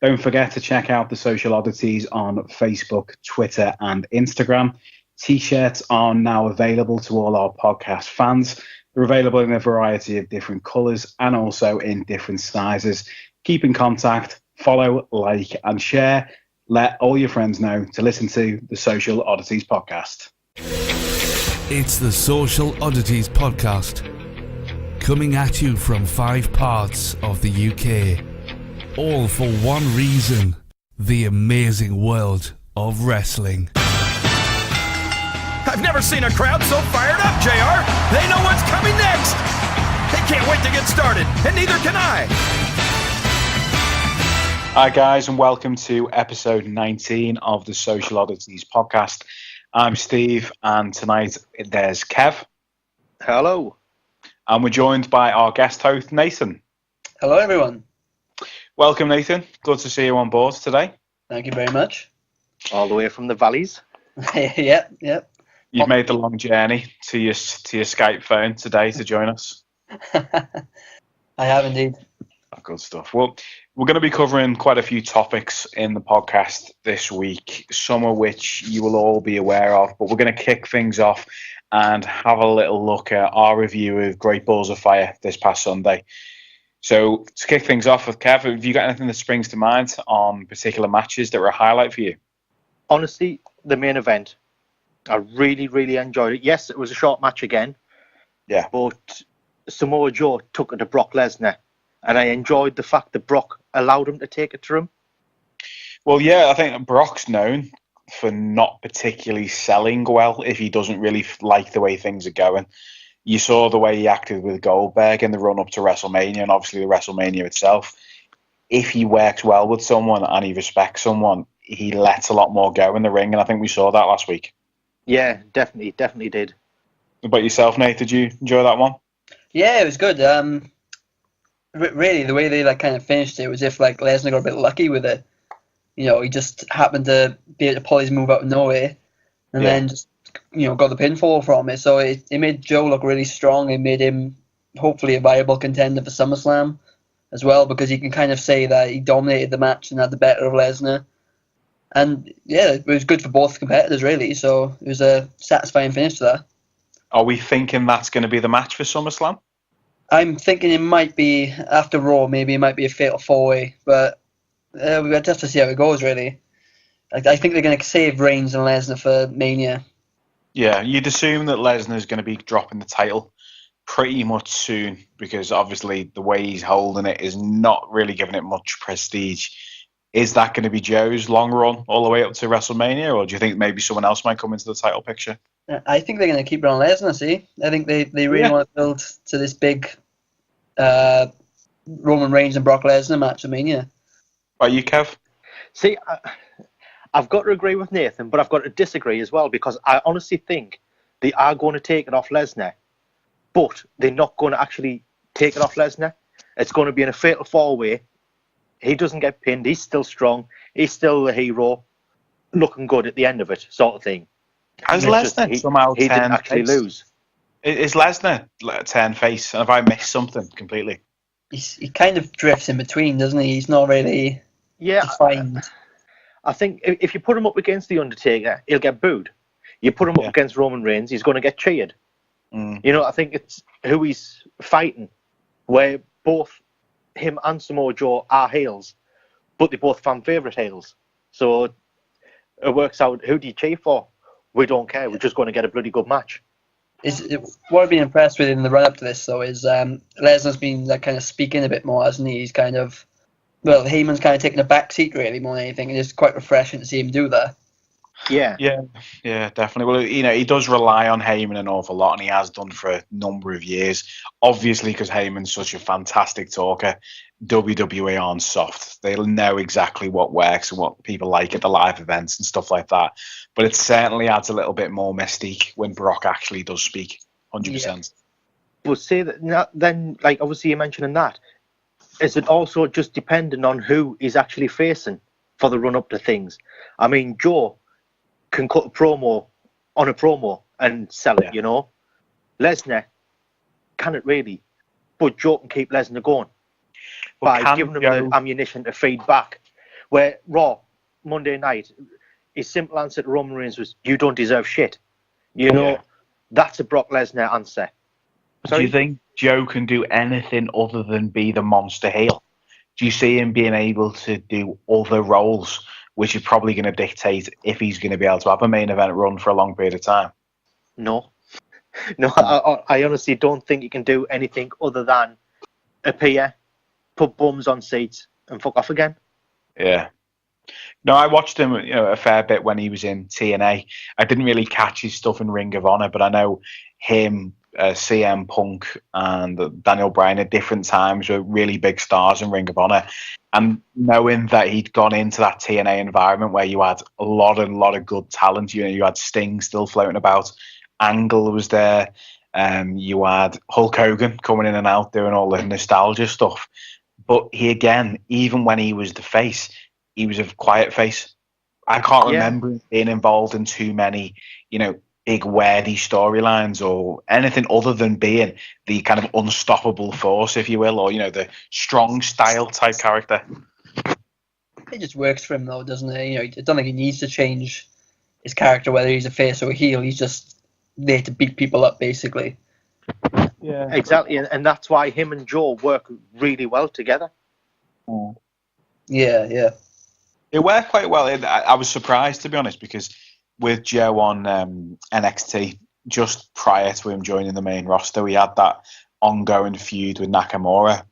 Don't forget to check out the Social Oddities on Facebook, Twitter, and Instagram. T-shirts are now available to all our podcast fans. They're available in a variety of different colours and also in different sizes. Keep in contact, follow, like, and share. Let all your friends know to listen to the Social Oddities Podcast. It's the Social Oddities Podcast, coming at you from 5 parts of the UK, all for one reason: the amazing world of wrestling. I've never seen a crowd so fired up, JR. They know what's coming next. They can't wait to get started, and neither can I. Hi guys, and welcome to episode 19 of the Social Oddities Podcast. I'm Steve, and tonight there's Kev. Hello. And we're joined by our guest host, Nathan. Hello, everyone. Welcome, Nathan. Good to see you on board today. Thank you very much. All the way from the valleys. Yep. You've made the long journey to your Skype phone today to join us. I have indeed. Good stuff. Well, we're going to be covering quite a few topics in the podcast this week, some of which you will all be aware of, but we're going to kick things off and have a little look at our review of Great Balls of Fire this past Sunday. So to kick things off with Kev, have you got anything that springs to mind on particular matches that were a highlight for you? Honestly, the main event, I really, really enjoyed it. Yes, it was a short match again. Yeah. But Samoa Joe took it to Brock Lesnar, and I enjoyed the fact that Brock allowed him to take it to him. Well, yeah, I think Brock's known for not particularly selling well if he doesn't really like the way things are going. You saw the way he acted with Goldberg in the run-up to WrestleMania, and obviously the WrestleMania itself. If he works well with someone and he respects someone, he lets a lot more go in the ring, and I think we saw that last week. Yeah, definitely did. What about yourself, Nate? Did you enjoy that one? Yeah, it was good. Really, the way they kind of finished it was if Lesnar got a bit lucky with it. You know, he just happened to be able to pull his move out of nowhere, and then just got the pinfall from it. So it made Joe look really strong. It made him hopefully a viable contender for SummerSlam as well, because you can kind of say that he dominated the match and had the better of Lesnar. And yeah, it was good for both competitors, really. So it was a satisfying finish to that. Are we thinking that's going to be the match for SummerSlam? I'm thinking it might be after Raw. Maybe it might be a fatal 4-way, but we have to see how it goes, really. I think they're going to save Reigns and Lesnar for Mania. Yeah, you'd assume that Lesnar's going to be dropping the title pretty much soon, because obviously the way he's holding it is not really giving it much prestige. Is that going to be Joe's long run all the way up to WrestleMania, or do you think maybe someone else might come into the title picture? I think they're going to keep it on Lesnar, see? I think they really want to build to this big Roman Reigns and Brock Lesnar match at Mania. Are you, Kev? See, I've got to agree with Nathan, but I've got to disagree as well, because I honestly think they are going to take it off Lesnar, but they're not going to actually take it off Lesnar. It's going to be in a fatal 4-way. He doesn't get pinned. He's still strong. He's still the hero, looking good at the end of it, sort of thing. Has Lesnar somehow he didn't actually lose? Is Lesnar a turn face? And have I missed something completely? He kind of drifts in between, doesn't he? He's not really defined. I think if you put him up against The Undertaker, he'll get booed. You put him up against Roman Reigns, he's going to get cheered. I think it's who he's fighting, where both him and Samoa Joe are heels, but they're both fan favourite heels. So it works out, who do you cheer for? We don't care, we're just going to get a bloody good match. What I've been impressed with in the run-up to this, though, is Lesnar's been kind of speaking a bit more, hasn't he? He's kind of... Well, Heyman's kind of taking a back seat, really, more than anything, and it's quite refreshing to see him do that. Yeah, definitely. Well, he does rely on Heyman an awful lot, and he has done for a number of years. Obviously, because Heyman's such a fantastic talker, WWE aren't soft. They'll know exactly what works and what people like at the live events and stuff like that. But it certainly adds a little bit more mystique when Brock actually does speak, 100%. Yeah. But say that then, obviously you're mentioning that. Is it also just dependent on who he's actually facing for the run-up to things? I mean, Joe can cut a promo on a promo and sell it, Lesnar can't really, but Joe can keep Lesnar going by giving him the ammunition to feed back. Where Raw, Monday night, his simple answer to Roman Reigns was, "You don't deserve shit." You know, that's a Brock Lesnar answer. Sorry? Do you think Joe can do anything other than be the monster heel? Do you see him being able to do other roles, which is probably going to dictate if he's going to be able to have a main event run for a long period of time? No, I honestly don't think he can do anything other than appear, put bums on seats, and fuck off again. Yeah. No, I watched him, a fair bit when he was in TNA. I didn't really catch his stuff in Ring of Honor, but I know him, CM Punk, and Daniel Bryan at different times were really big stars in Ring of Honor. And knowing that he'd gone into that TNA environment where you had a lot of good talent, you had Sting still floating about, Angle was there, you had Hulk Hogan coming in and out doing all the nostalgia stuff. But he, again, even when he was the face, he was a quiet face. I can't remember being involved in too many, big wordy storylines or anything other than being the kind of unstoppable force, if you will, or, the strong style type character. It just works for him, though, doesn't it? I don't think he needs to change his character, whether he's a face or a heel. He's just there to beat people up, basically. Yeah, exactly. And that's why him and Joe work really well together. Yeah. It worked quite well. I was surprised, to be honest, because with Joe on NXT, just prior to him joining the main roster, we had that ongoing feud with Nakamura.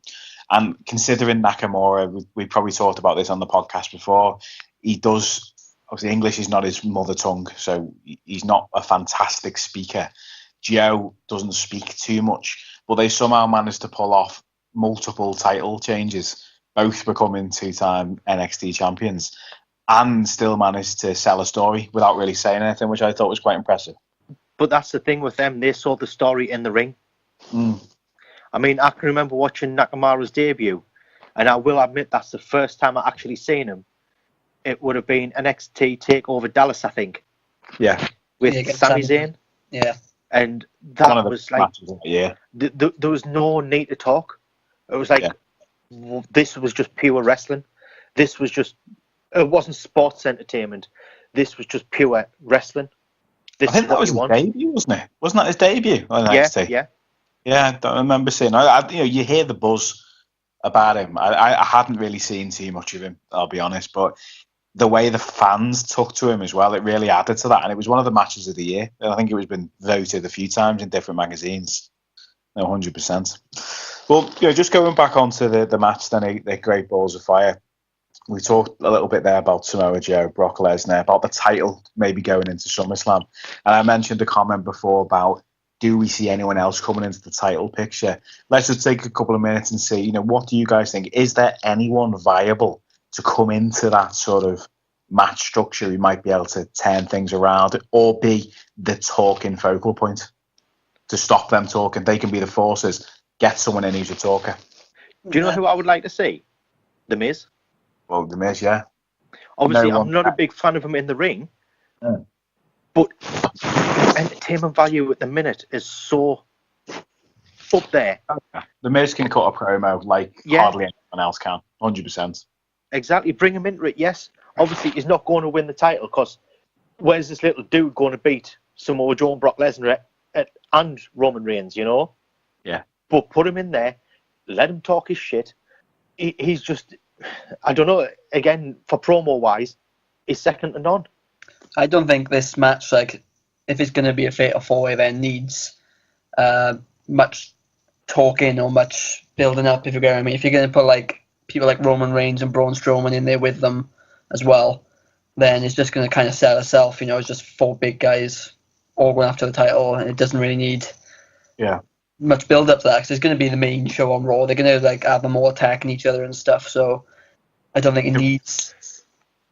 And considering Nakamura, we probably talked about this on the podcast before, he does, obviously English is not his mother tongue, so he's not a fantastic speaker. Joe doesn't speak too much, but they somehow managed to pull off multiple title changes, both becoming two-time NXT champions, and still managed to sell a story without really saying anything, which I thought was quite impressive. But that's the thing with them, they saw the story in the ring. I mean, I can remember watching Nakamura's debut, and I will admit that's the first time I actually seen him. It would have been NXT TakeOver Dallas, I think. Yeah. With Sami Zayn. Yeah. And that was like, there was no need to talk. It was like, this was just pure wrestling. This was just, it wasn't sports entertainment. This was just pure wrestling. I think that was his debut, wasn't it? Wasn't that his debut on NXT? Yeah, I remember seeing. You hear the buzz about him. I hadn't really seen too much of him, I'll be honest, but the way the fans took to him as well, it really added to that, and it was one of the matches of the year. I think it was been voted a few times in different magazines. No, 100%. Well, just going back onto the match, then the Great Balls of Fire. We talked a little bit there about Samoa Joe, Brock Lesnar, about the title maybe going into SummerSlam, and I mentioned a comment before about, do we see anyone else coming into the title picture? Let's just take a couple of minutes and see, what do you guys think? Is there anyone viable to come into that sort of match structure who might be able to turn things around or be the talking focal point to stop them talking? They can be the forces. Get someone in who's a talker. Do you know who I would like to see? The Miz. Well, The Miz, yeah. Obviously, I'm not a big fan of him in the ring, but entertainment value at the minute is so up there. The Miz can cut a promo like hardly anyone else can, 100%. Exactly, bring him into it, yes. Obviously, he's not going to win the title because where's this little dude going to beat Samoa Joe and Brock Lesnar and Roman Reigns, Yeah. But put him in there, let him talk his shit. He's just, I don't know, again, for promo-wise, he's second to none. I don't think this match, if it's going to be a fatal four-way, then needs much talking or much building up, if you get what I mean. If you're going to put, people like Roman Reigns and Braun Strowman in there with them as well, then it's just going to kind of sell itself. It's just four big guys all going after the title, and it doesn't really need much build up to that, because it's going to be the main show on Raw. They're going to have them all attacking each other and stuff, so I don't think it needs...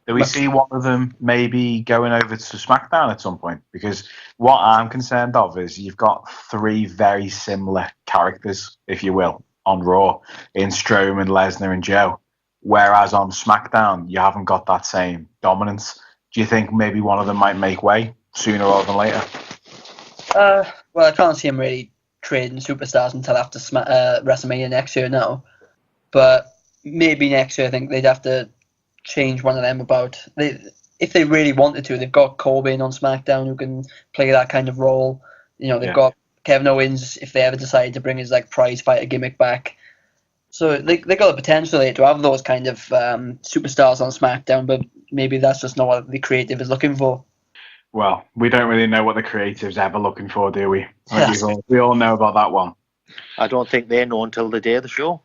Do we see one of them maybe going over to SmackDown at some point? Because what I'm concerned of is you've got three very similar characters, if you will, on Raw, in Strowman, Lesnar and Joe. Whereas on SmackDown, you haven't got that same dominance. Do you think maybe one of them might make way sooner rather than later? Well, I can't see him really trading superstars until after WrestleMania next year now. But maybe next year I think they'd have to change one of them about. If they really wanted to, they've got Corbin on SmackDown who can play that kind of role. They've got Kevin Owens if they ever decide to bring his prize fighter gimmick back. So they got the potential to have those kind of superstars on SmackDown, but maybe that's just not what the creative is looking for. Well, we don't really know what the creative's ever looking for, do we? We all know about that one. I don't think they know until the day of the show.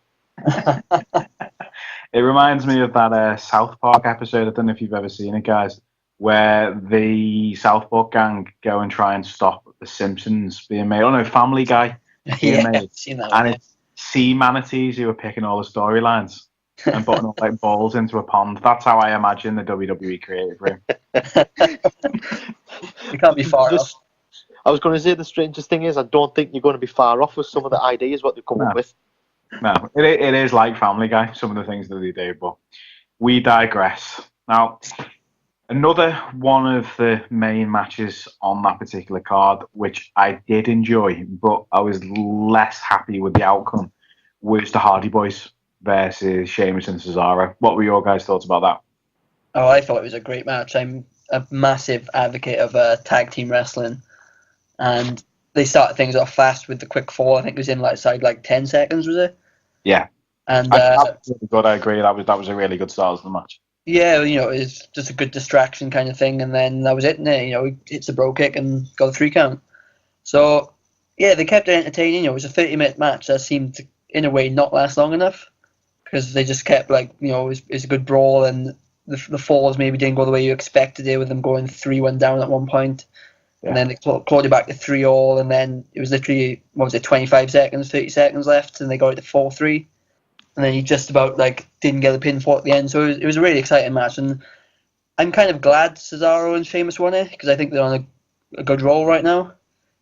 It reminds me of that South Park episode, I don't know if you've ever seen it, guys, where the South Park gang go and try and stop The Simpsons being made. Oh no, Family Guy being made. I've seen that one. And it's sea manatees who are picking all the storylines and putting up balls into a pond. That's how I imagine the WWE creative room. You can't be far off. I was going to say the strangest thing is I don't think you're going to be far off with some of the ideas what they've come up with. No, it is like Family Guy, some of the things that they do, but we digress. Now, another one of the main matches on that particular card, which I did enjoy, but I was less happy with the outcome, was the Hardy Boys versus Sheamus and Cesaro. What were your guys' thoughts about that? Oh, I thought it was a great match. I'm a massive advocate of tag team wrestling, and they started things off fast with the quick fall. I think it was inside 10 seconds, was it? Yeah. And that was really good. I agree. That was a really good start to the match. Yeah, it's just a good distraction kind of thing, and then that was it. And he hits the bro kick and got a 3 count. So yeah, they kept it entertaining. It was a 30-minute match that seemed to, in a way, not last long enough because they just kept it was a good brawl, and the falls maybe didn't go the way you expected it with them going 3-1 down at one point. Yeah. And then they clawed it back to 3-all, and then it was literally, 25 seconds, 30 seconds left, and they got it to 4-3. And then he just about didn't get the pinfall at the end. So it was a really exciting match, and I'm kind of glad Cesaro and Sheamus won it because I think they're on a good roll right now.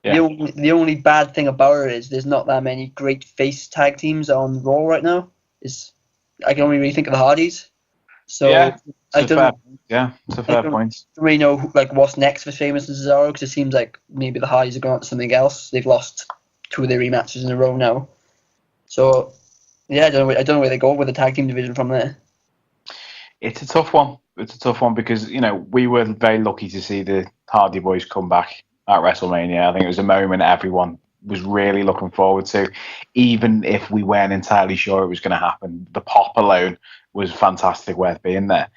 Yeah. The only bad thing about it is there's not that many great face tag teams on Raw right now. I can only really think of the Hardys. So yeah, it's a fair point. I don't really know what's next for Sheamus and Cesaro because it seems like maybe the Hardys are going on to something else. They've lost 2 of their rematches in a row now. So yeah, I don't know where they go with the tag team division from there. It's a tough one. Because we were very lucky to see the Hardy Boys come back at WrestleMania. I think it was a moment everyone was really looking forward to, even if we weren't entirely sure it was going to happen. The pop alone was fantastic, worth being there.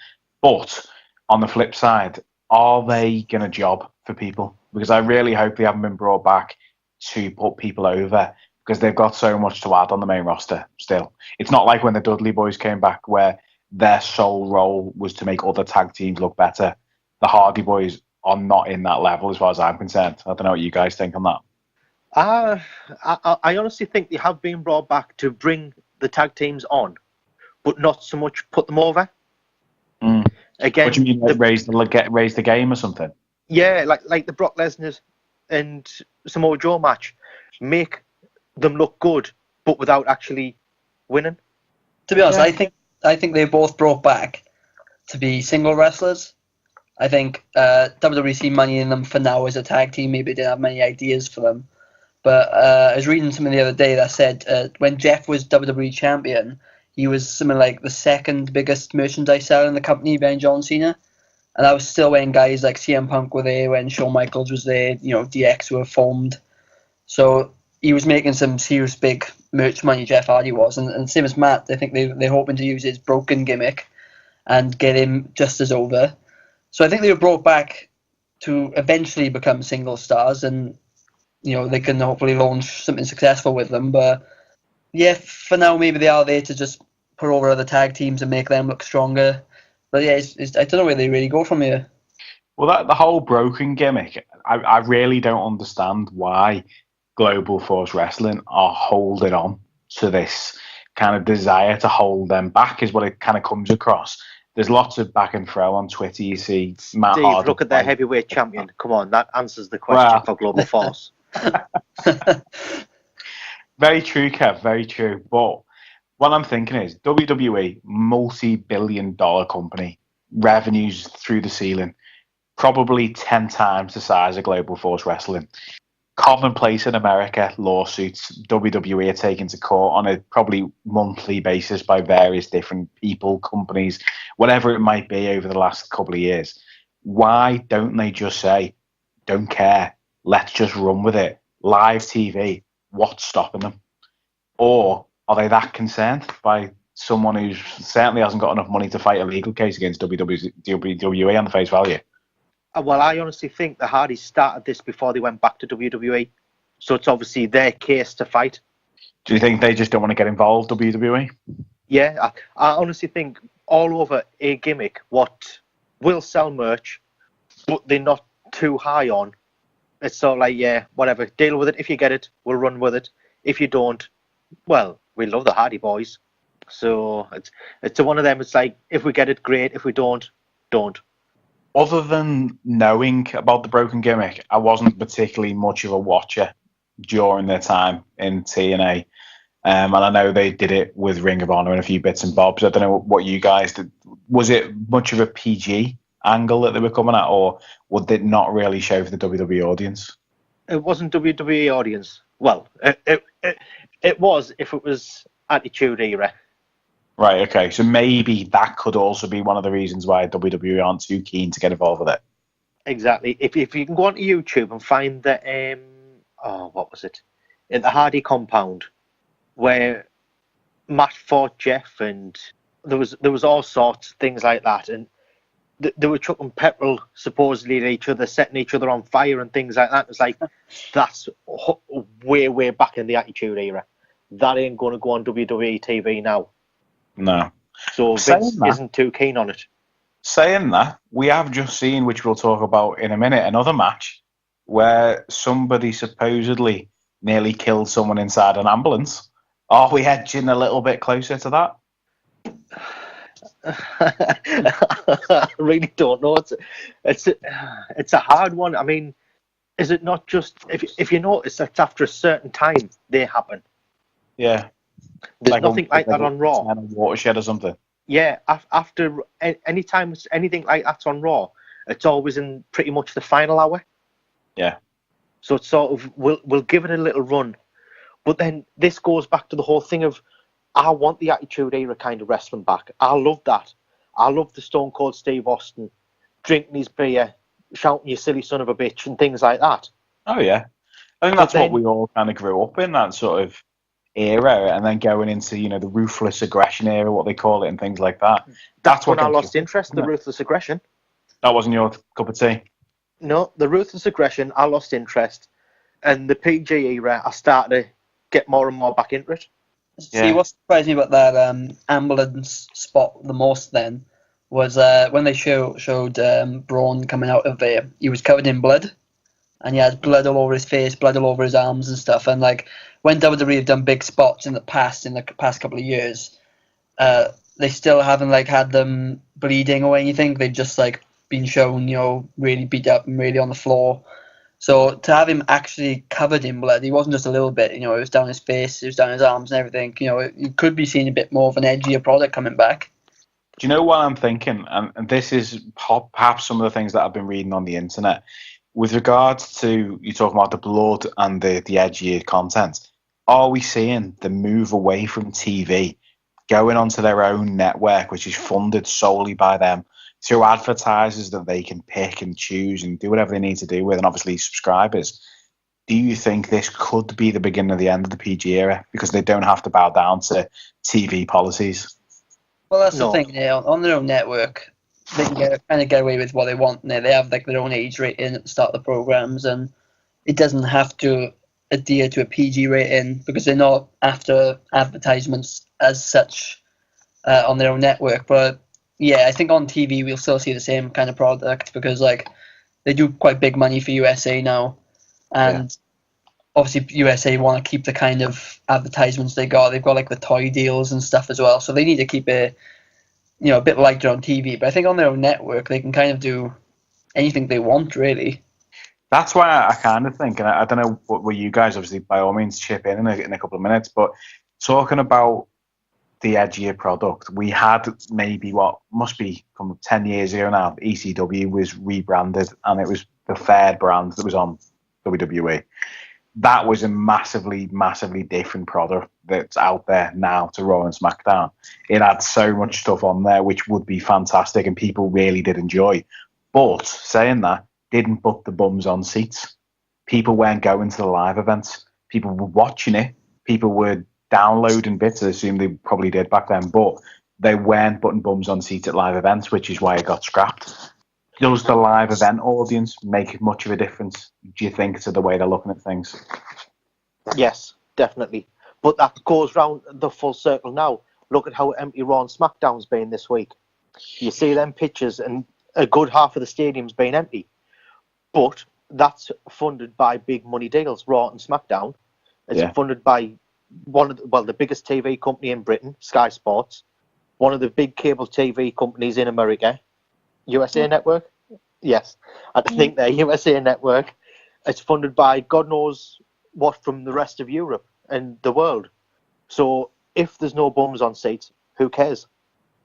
But on the flip side, are they going to job for people? Because I really hope they haven't been brought back to put people over, because they've got so much to add on the main roster still. It's not like when the Dudley Boys came back where their sole role was to make other tag teams look better. The Hardy Boys are not in that level as far as I'm concerned. I don't know what you guys think on that. I honestly think they have been brought back to bring the tag teams on, but not so much put them over. Again, what do you mean, raise the game or something? Yeah, like the Brock Lesnar and Samoa Joe match, make them look good, but without actually winning. To be honest, I think they both brought back to be single wrestlers. I think WWE see money in them for now as a tag team. Maybe they didn't have many ideas for them. But I was reading something the other day that said when Jeff was WWE champion, he was something like the second biggest merchandise seller in the company behind John Cena. And that was still when guys like CM Punk were there, when Shawn Michaels was there, DX were formed. So he was making some serious big merch money, Jeff Hardy was. And same as Matt, I think they're hoping to use his broken gimmick and get him just as over. So I think they were brought back to eventually become single stars, and they can hopefully launch something successful with them. But yeah, for now, maybe they are there to just put over other tag teams and make them look stronger. But yeah, I don't know where they really go from here. Well, the whole broken gimmick, I really don't understand why Global Force Wrestling are holding on to this kind of desire to hold them back, is what it kind of comes across. There's lots of back and throw on Twitter. You see Matt Hardy. Look at their heavyweight champion. Come on, that answers the question for Global Force. Very true, Kev. Very true. But what I'm thinking is WWE, multi-billion-dollar company, revenues through the ceiling, probably 10 times the size of Global Force Wrestling. commonplace in America, lawsuits. WWE are taken to court on a probably monthly basis by various different people, companies, whatever it might be over the last couple of years. Why don't they just say, don't care, let's just run with it? Live TV, what's stopping them? Or are they that concerned by someone who certainly hasn't got enough money to fight a legal case against WWE on the face value? Well, I honestly think the Hardys started this before they went back to WWE. So it's obviously their case to fight. Do you think they just don't want to get involved, WWE? Yeah, I honestly think all over a gimmick what will sell merch, but they're not too high on. It's sort of like, yeah, whatever, deal with it. If you get it, we'll run with it. If you don't, well, we love the Hardy Boys. So it's one of them. It's like, if we get it, great. If we don't. Other than knowing about the broken gimmick, I wasn't particularly much of a watcher during their time in TNA. And I know they did it with Ring of Honor and a few bits and bobs. I don't know what you guys did. Was it much of a PG angle that they were coming at, or would it not really show for the WWE audience? It wasn't WWE audience. Well, it was if it was Attitude Era. Right, okay. So maybe that could also be one of the reasons why WWE aren't too keen to get involved with it. Exactly. If you can go onto YouTube and find the, what was it? In the Hardy compound, where Matt fought Jeff, and there was all sorts of things like that, and they were chucking petrol supposedly at each other, setting each other on fire and things like that. It's like, that's way back in the Attitude Era. That ain't going to go on WWE TV now. No. So Vince isn't too keen on it. Saying that, we have just seen, which we'll talk about in a minute, another match where somebody supposedly nearly killed someone inside an ambulance. Are we edging a little bit closer to that? I really don't know. It's a hard one. I mean, is it not just, if you notice, it's after a certain time they happen. Yeah. There's nothing like that on Raw. Watershed or something. Yeah, after any time anything like that's on Raw, it's always in pretty much the final hour. Yeah. So it's sort of, we'll give it a little run. But then this goes back to the whole thing of, I want the Attitude Era kind of wrestling back. I love that. I love the Stone Cold Steve Austin drinking his beer, shouting, "You silly son of a bitch," and things like that. Oh, yeah. I think that's what we all kind of grew up in, that sort of era, and then going into, the ruthless aggression era, what they call it, and things like that. That's when I lost interest, the ruthless aggression. That wasn't your cup of tea? No, the ruthless aggression, I lost interest. And the PG era, I started to get more and more back into it. Yeah. See, what surprised me about that ambulance spot the most then was when they showed Braun coming out of there, he was covered in blood. And he had blood all over his face, blood all over his arms and stuff. And like, when WWE have done big spots in the past couple of years, they still haven't like had them bleeding or anything. They've just like been shown, really beat up and really on the floor. So to have him actually covered in blood, he wasn't just a little bit. It was down his face, it was down his arms and everything. You could be seeing a bit more of an edgier product coming back. Do you know what I'm thinking? And this is perhaps some of the things that I've been reading on the internet. With regards to, you talking about the blood and the edgier content, are we seeing the move away from TV, going onto their own network, which is funded solely by them, through advertisers that they can pick and choose and do whatever they need to do with, and obviously subscribers? Do you think this could be the beginning of the end of the PG era because they don't have to bow down to TV policies? Well, that's the thing. On their own network, they can kind of get away with what they want. They have like their own age rating at the start of the programs, and it doesn't have to adhere to a PG rating because they're not after advertisements as such on their own network. But yeah, I think on TV we'll still see the same kind of product because like they do quite big money for USA now, and obviously USA want to keep the kind of advertisements they got. They've got like the toy deals and stuff as well, so they need to keep it a bit lighter on TV. But I think on their own network they can kind of do anything they want, really. That's why I kind of think, and I don't know what you guys, obviously by all means chip in a couple of minutes, but talking about the edgier product, we had maybe what must be 10 years ago now, ECW was rebranded and it was the Fair brand that was on WWE. that was a massively, massively different product that's out there now to Raw and SmackDown. It had so much stuff on there which would be fantastic and people really did enjoy. But saying that, didn't put the bums on seats. People weren't going to the live events. People were watching it. People were downloading bits. I assume they probably did back then, but they weren't putting bums on seats at live events, which is why it got scrapped. Does the live event audience make much of a difference, do you think, to the way they're looking at things? Yes, definitely. But that goes round the full circle now. Look at how empty Raw and SmackDown's been this week. You see them pictures and a good half of the stadium's been empty. But that's funded by big money deals. Raw and SmackDown is funded by the biggest TV company in Britain, Sky Sports, one of the big cable TV companies in America, USA Network. Yes, I think they're USA Network. It's funded by God knows what from the rest of Europe and the world. So if there's no bums on seats, who cares?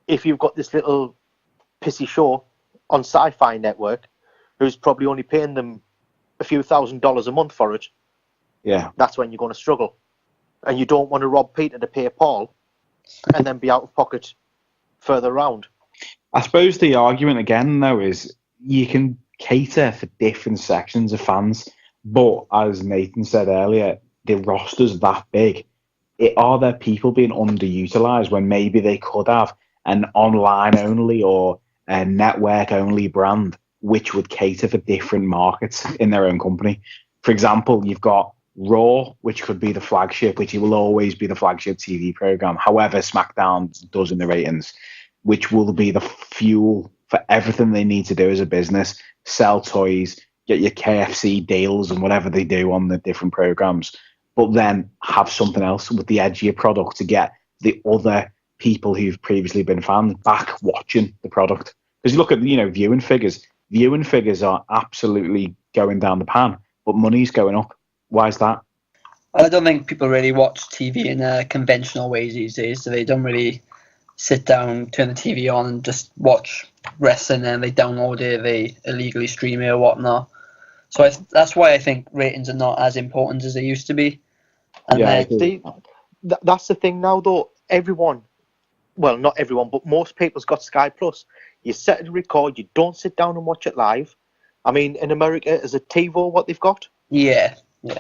If you've got this little pissy show on Sci-Fi Network, who's probably only paying them a few $1,000s a month for it, that's when you're going to struggle. And you don't want to rob Peter to pay Paul and then be out of pocket further round. I suppose the argument again, though, is you can cater for different sections of fans, but as Nathan said earlier, the roster's that big. Are there people being underutilized when maybe they could have an online-only or a network-only brand which would cater for different markets in their own company? For example, you've got Raw, which could be the flagship, which it will always be the flagship TV program. However, SmackDown does in the ratings, which will be the fuel for everything they need to do as a business, sell toys, get your KFC deals and whatever they do on the different programs, but then have something else with the edgier product to get the other people who've previously been fans back watching the product. Because you look at, viewing figures. Viewing figures are absolutely going down the pan, but money's going up. Why is that? I don't think people really watch TV in conventional ways these days. So they don't really sit down, turn the TV on and just watch wrestling, and they download it, they illegally stream it or whatnot. So that's why I think ratings are not as important as they used to be. And that's the thing now, though. Everyone, well, not everyone, but most people's got Sky Plus. You set it to record, you don't sit down and watch it live. I mean, in America, is it TiVo what they've got? Yeah.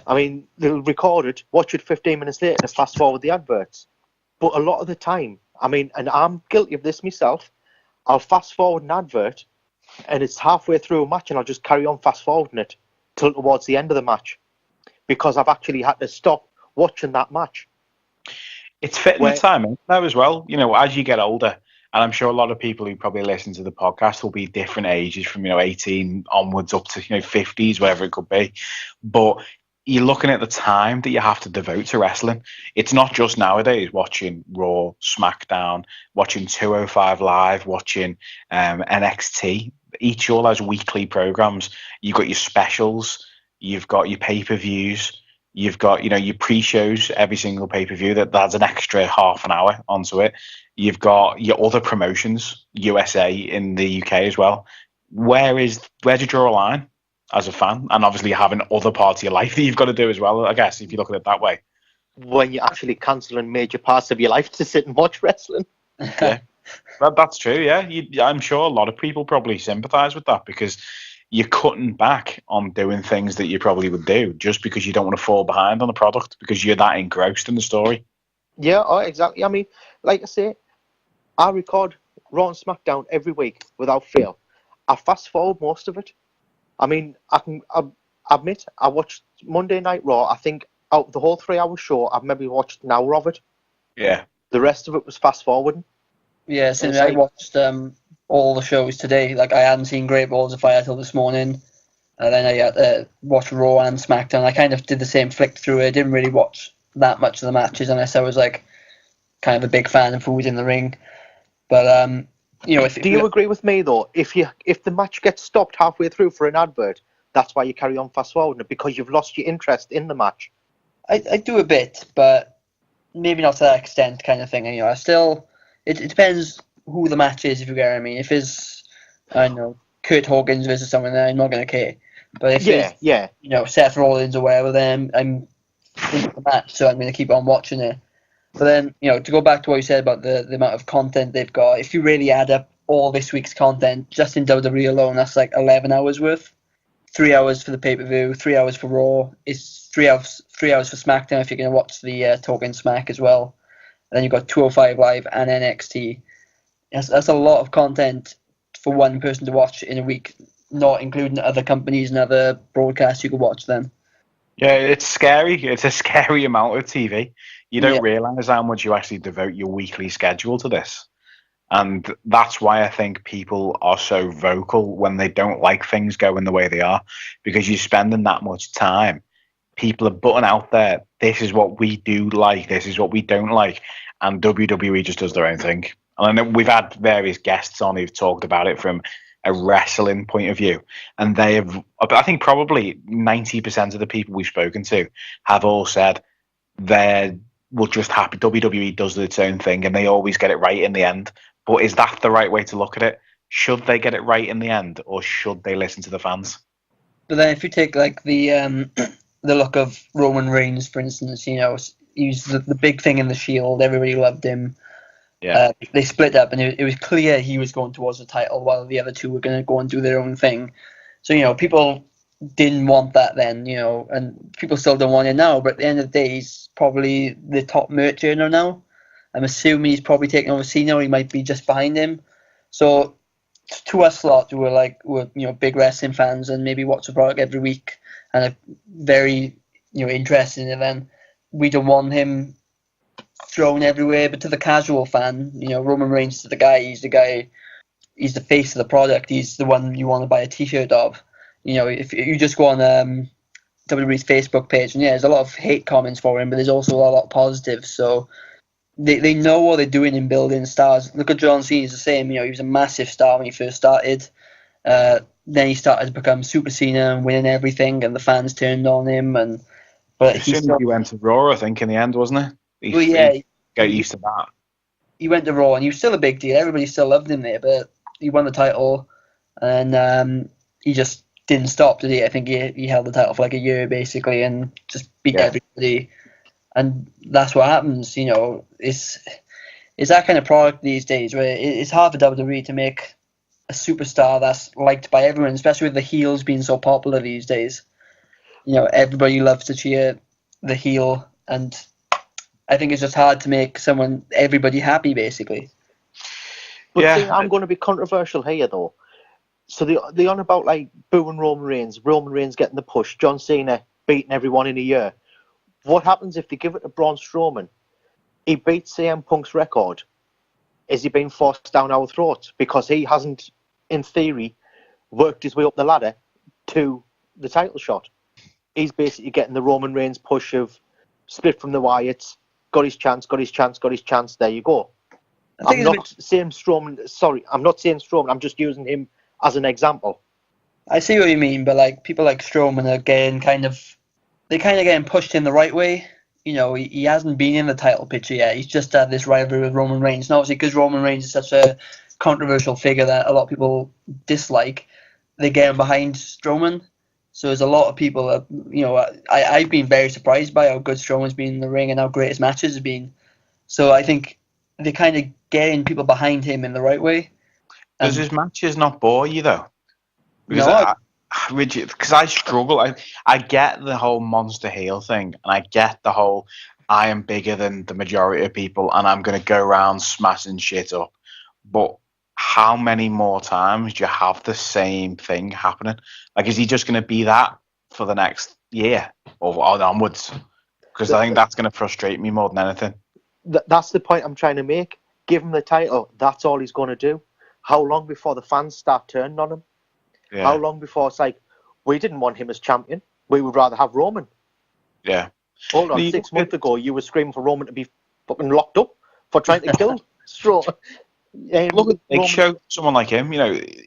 I mean, they'll record it, watch it 15 minutes later, and fast forward the adverts. But a lot of the time, I mean, and I'm guilty of this myself, I'll fast forward an advert, and it's halfway through a match, and I'll just carry on fast forwarding it till towards the end of the match, because I've actually had to stop watching that match. It's fitting the time now as well. As you get older, and I'm sure a lot of people who probably listen to the podcast will be different ages from 18 onwards up to 50s, whatever it could be. But you're looking at the time that you have to devote to wrestling. It's not just nowadays watching Raw, SmackDown, watching 205 Live, watching NXT. Each all has weekly programs. You've got your specials, you've got your pay-per-views, you've got your pre-shows, every single pay-per-view that adds an extra half an hour onto it. You've got your other promotions, USA in the UK as well. Where do you draw a line as a fan? And obviously having other parts of your life that you've got to do as well, I guess, if you look at it that way. When you're actually cancelling major parts of your life to sit and watch wrestling. Yeah, that's true, yeah. I'm sure a lot of people probably sympathise with that, because you're cutting back on doing things that you probably would do just because you don't want to fall behind on the product, because you're that engrossed in the story. Yeah, exactly. I mean, like I say, I record Raw and SmackDown every week without fail. I fast forward most of it. I mean, I admit I watched Monday Night Raw. I think out of the whole 3-hour show, I've maybe watched an hour of it. Yeah. The rest of it was fast forwarding. Yeah, since I watched all the shows today. Like, I hadn't seen Great Balls of Fire till this morning. And then I had to watch Raw and SmackDown. I kind of did the same flick through it. I didn't really watch that much of the matches unless I was like kind of a big fan of who was in the ring. But do you agree with me though? If the match gets stopped halfway through for an advert, that's why you carry on fast forwarding it, because you've lost your interest in the match. I do a bit, but maybe not to that extent, kind of thing. I still, it depends who the match is, if you get what I mean. If it's, I don't know, Kurt Hawkins versus someone, then I'm not going to care. But if Seth Rollins or whatever, then I'm into the match, so I'm going to keep on watching it. But then, to go back to what you said about the amount of content they've got, if you really add up all this week's content, just in WWE alone, that's like 11 hours worth. 3 hours for the pay-per-view, 3 hours for Raw. It's 3 hours for SmackDown if you're going to watch the Talking Smack as well. And then you've got 205 Live and NXT. That's a lot of content for one person to watch in a week, not including other companies and other broadcasts you could watch then. Yeah, it's scary. It's a scary amount of TV. You don't realise how much you actually devote your weekly schedule to this. And that's why I think people are so vocal when they don't like things going the way they are, because you're spending that much time. People are putting out there, this is what we do like, this is what we don't like. And WWE just does their own thing. And I know we've had various guests on who've talked about it from a wrestling point of view. And they have, I think probably 90% of the people we've spoken to have all said they're just happy WWE does its own thing and they always get it right in the end. But is that the right way to look at it? Should they get it right in the end, or should they listen to the fans? But then if you take like the look of Roman Reigns, for instance, he's the big thing in the Shield. Everybody loved him. Yeah. They split up, and it was clear he was going towards the title, while the other two were going to go and do their own thing. So people didn't want that then, and people still don't want it now. But at the end of the day, he's probably the top merch earner now. I'm assuming he's probably taking over Cena, or he might be just behind him. So to us lot who are big wrestling fans and maybe watch the product every week and are very interested in it, then we don't want him thrown everywhere. But to the casual fan, Roman Reigns is the guy. He's the face of the product. He's the one you want to buy a T-shirt of. If you just go on WWE's Facebook page, and there's a lot of hate comments for him, but there's also a lot of positives. So they know what they're doing in building stars. Look at John Cena, he's the same. He was a massive star when he first started. Then he started to become Super Cena and winning everything, and the fans turned on him. But he went to Raw, I think, in the end, wasn't he? He got used to that. He went to Raw, and he was still a big deal. Everybody still loved him there, but he won the title, and he just didn't stop, did he? I think he held the title for like a year, basically, and just beat everybody. And that's what happens, It's that kind of product these days where it's hard for WWE to make a superstar that's liked by everyone, especially with the heels being so popular these days. Everybody loves to cheer the heel, and I think it's just hard to make everybody happy, basically. But I'm going to be controversial here, though. So the on about like booing Roman Reigns getting the push, John Cena beating everyone in a year. What happens if they give it to Braun Strowman? He beats CM Punk's record. Is he being forced down our throats because he hasn't, in theory, worked his way up the ladder to the title shot? He's basically getting the Roman Reigns push of split from the Wyatts, got his chance, there you go. I'm not saying Strowman, I'm just using him as an example. I see what you mean, but like people like Strowman are getting getting pushed in the right way. He hasn't been in the title picture yet. He's just had this rivalry with Roman Reigns. And obviously, because Roman Reigns is such a controversial figure that a lot of people dislike, they get him behind Strowman. So there's a lot of people that, I've been very surprised by how good Strowman's been in the ring and how great his matches have been. So I think they're kind of getting people behind him in the right way. Does his matches not bore you, though? Because I struggle. I get the whole monster heel thing, and I get the whole I am bigger than the majority of people, and I'm going to go around smashing shit up. But how many more times do you have the same thing happening? Like, is he just going to be that for the next year or onwards? Because I think that's going to frustrate me more than anything. That's the point I'm trying to make. Give him the title. That's all he's going to do. How long before the fans start turning on him? Yeah. How long before it's like, we didn't want him as champion. We would rather have Roman. Yeah. Hold on, 6 months ago, you were screaming for Roman to be fucking locked up for trying to kill Strowman. Look at Big Show, someone like him.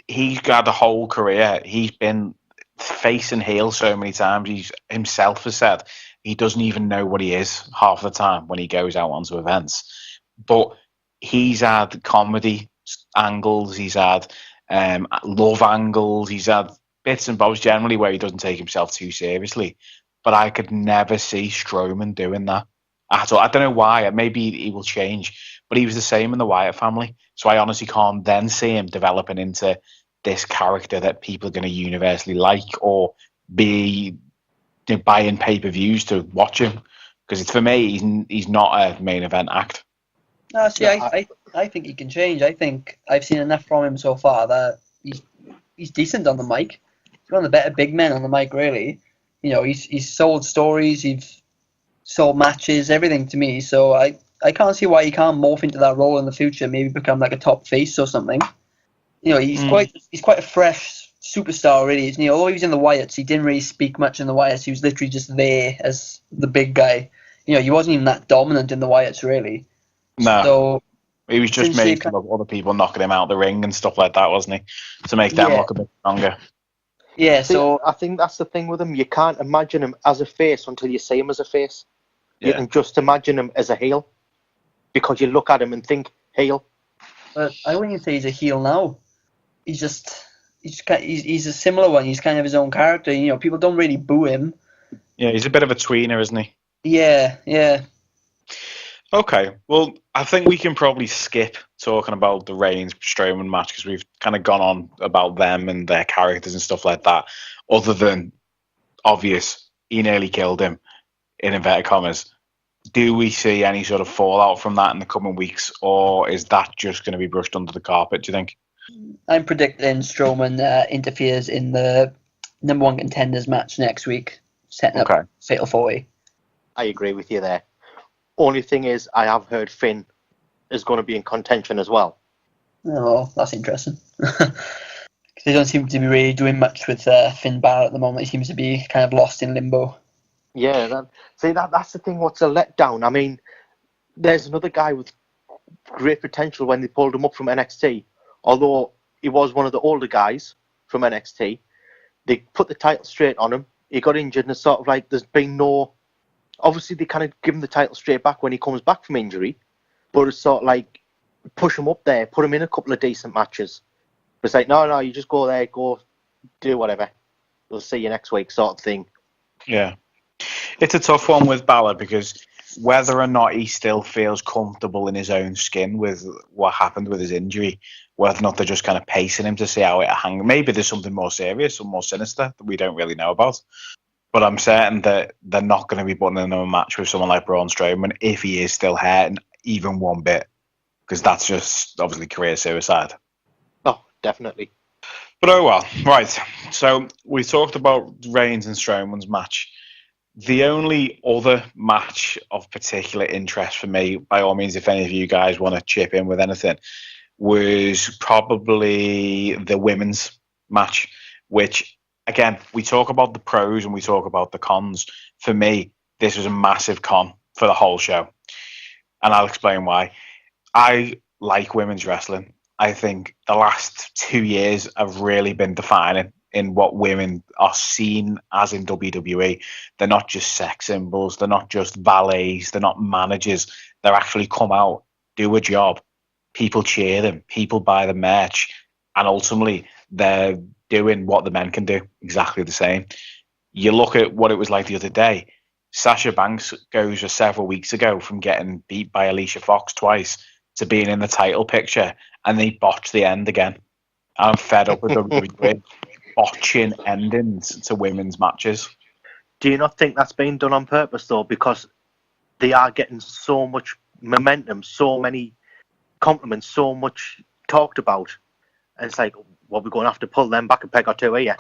He's got a whole career. He's been face and heel so many times. He himself has said he doesn't even know what he is half the time when he goes out onto events. But he's had comedy angles. He's had love angles. He's had bits and bobs generally where he doesn't take himself too seriously. But I could never see Strowman doing that at all. I don't know why. Maybe he will change. But he was the same in the Wyatt family. So I honestly can't then see him developing into this character that people are going to universally like or be buying pay-per-views to watch him. Because for me, he's not a main event act. No, see, I think he can change. I think I've seen enough from him so far that he's decent on the mic. He's one of the better big men on the mic, really. You know, he's sold stories, he's sold matches, everything to me. So I can't see why he can't morph into that role in the future. Maybe become like a top face or something. You know, he's quite a fresh superstar, really. Isn't he? Although he was in the Wyatts, he didn't really speak much in the Wyatts. He was literally just there as the big guy. You know, he wasn't even that dominant in the Wyatts, really. No. So, he was just making other people knocking him out of the ring and stuff like that, wasn't he? To make them look a bit stronger. Yeah, so I think that's the thing with him. You can't imagine him as a face until you see him as a face. Yeah. You can just imagine him as a heel because you look at him and think heel. But I wouldn't even say he's a heel now. He's a similar one. He's kind of his own character. You know, people don't really boo him. Yeah, he's a bit of a tweener, isn't he? Yeah. Okay, well, I think we can probably skip talking about the Reigns-Strowman match because we've kind of gone on about them and their characters and stuff like that. Other than obvious, he nearly killed him, in inverted commas. Do we see any sort of fallout from that in the coming weeks, or is that just going to be brushed under the carpet, do you think? I'm predicting Strowman interferes in the number one contenders match next week, setting up Fatal 4-Way. I agree with you there. Only thing is, I have heard Finn is going to be in contention as well. Oh, that's interesting. They don't seem to be really doing much with Finn Balor at the moment. He seems to be kind of lost in limbo. Yeah, that's the thing. What's a letdown? I mean, there's another guy with great potential when they pulled him up from NXT. Although he was one of the older guys from NXT, they put the title straight on him. He got injured, and it's sort of like there's been no. Obviously, they kind of give him the title straight back when he comes back from injury, but it's sort of like push him up there, put him in a couple of decent matches. It's like, no, you just go there, go do whatever. We'll see you next week, sort of thing. Yeah. It's a tough one with Balor because whether or not he still feels comfortable in his own skin with what happened with his injury, whether or not they're just kind of pacing him to see how it hangs. Maybe there's something more serious or more sinister that we don't really know about. But I'm certain that they're not going to be putting in a match with someone like Braun Strowman if he is still hurting even one bit, because that's just obviously career suicide. Oh, definitely. But oh well. Right. So we talked about Reigns and Strowman's match. The only other match of particular interest for me, by all means, if any of you guys want to chip in with anything, was probably the women's match, which, again, we talk about the pros and we talk about the cons. For me, this was a massive con for the whole show. And I'll explain why. I like women's wrestling. I think the last 2 years have really been defining in what women are seen as in WWE. They're not just sex symbols. They're not just valets. They're not managers. They're actually come out, do a job. People cheer them. People buy the merch. And ultimately, they're doing what the men can do, exactly the same. You look at what it was like the other day. Sasha Banks goes several weeks ago from getting beat by Alicia Fox twice to being in the title picture, and they botched the end again. I'm fed up with WWE botching endings to women's matches. Do you not think that's been done on purpose, though? Because they are getting so much momentum, so many compliments, so much talked about. And it's like, well, we're going to have to pull them back a peg or two here.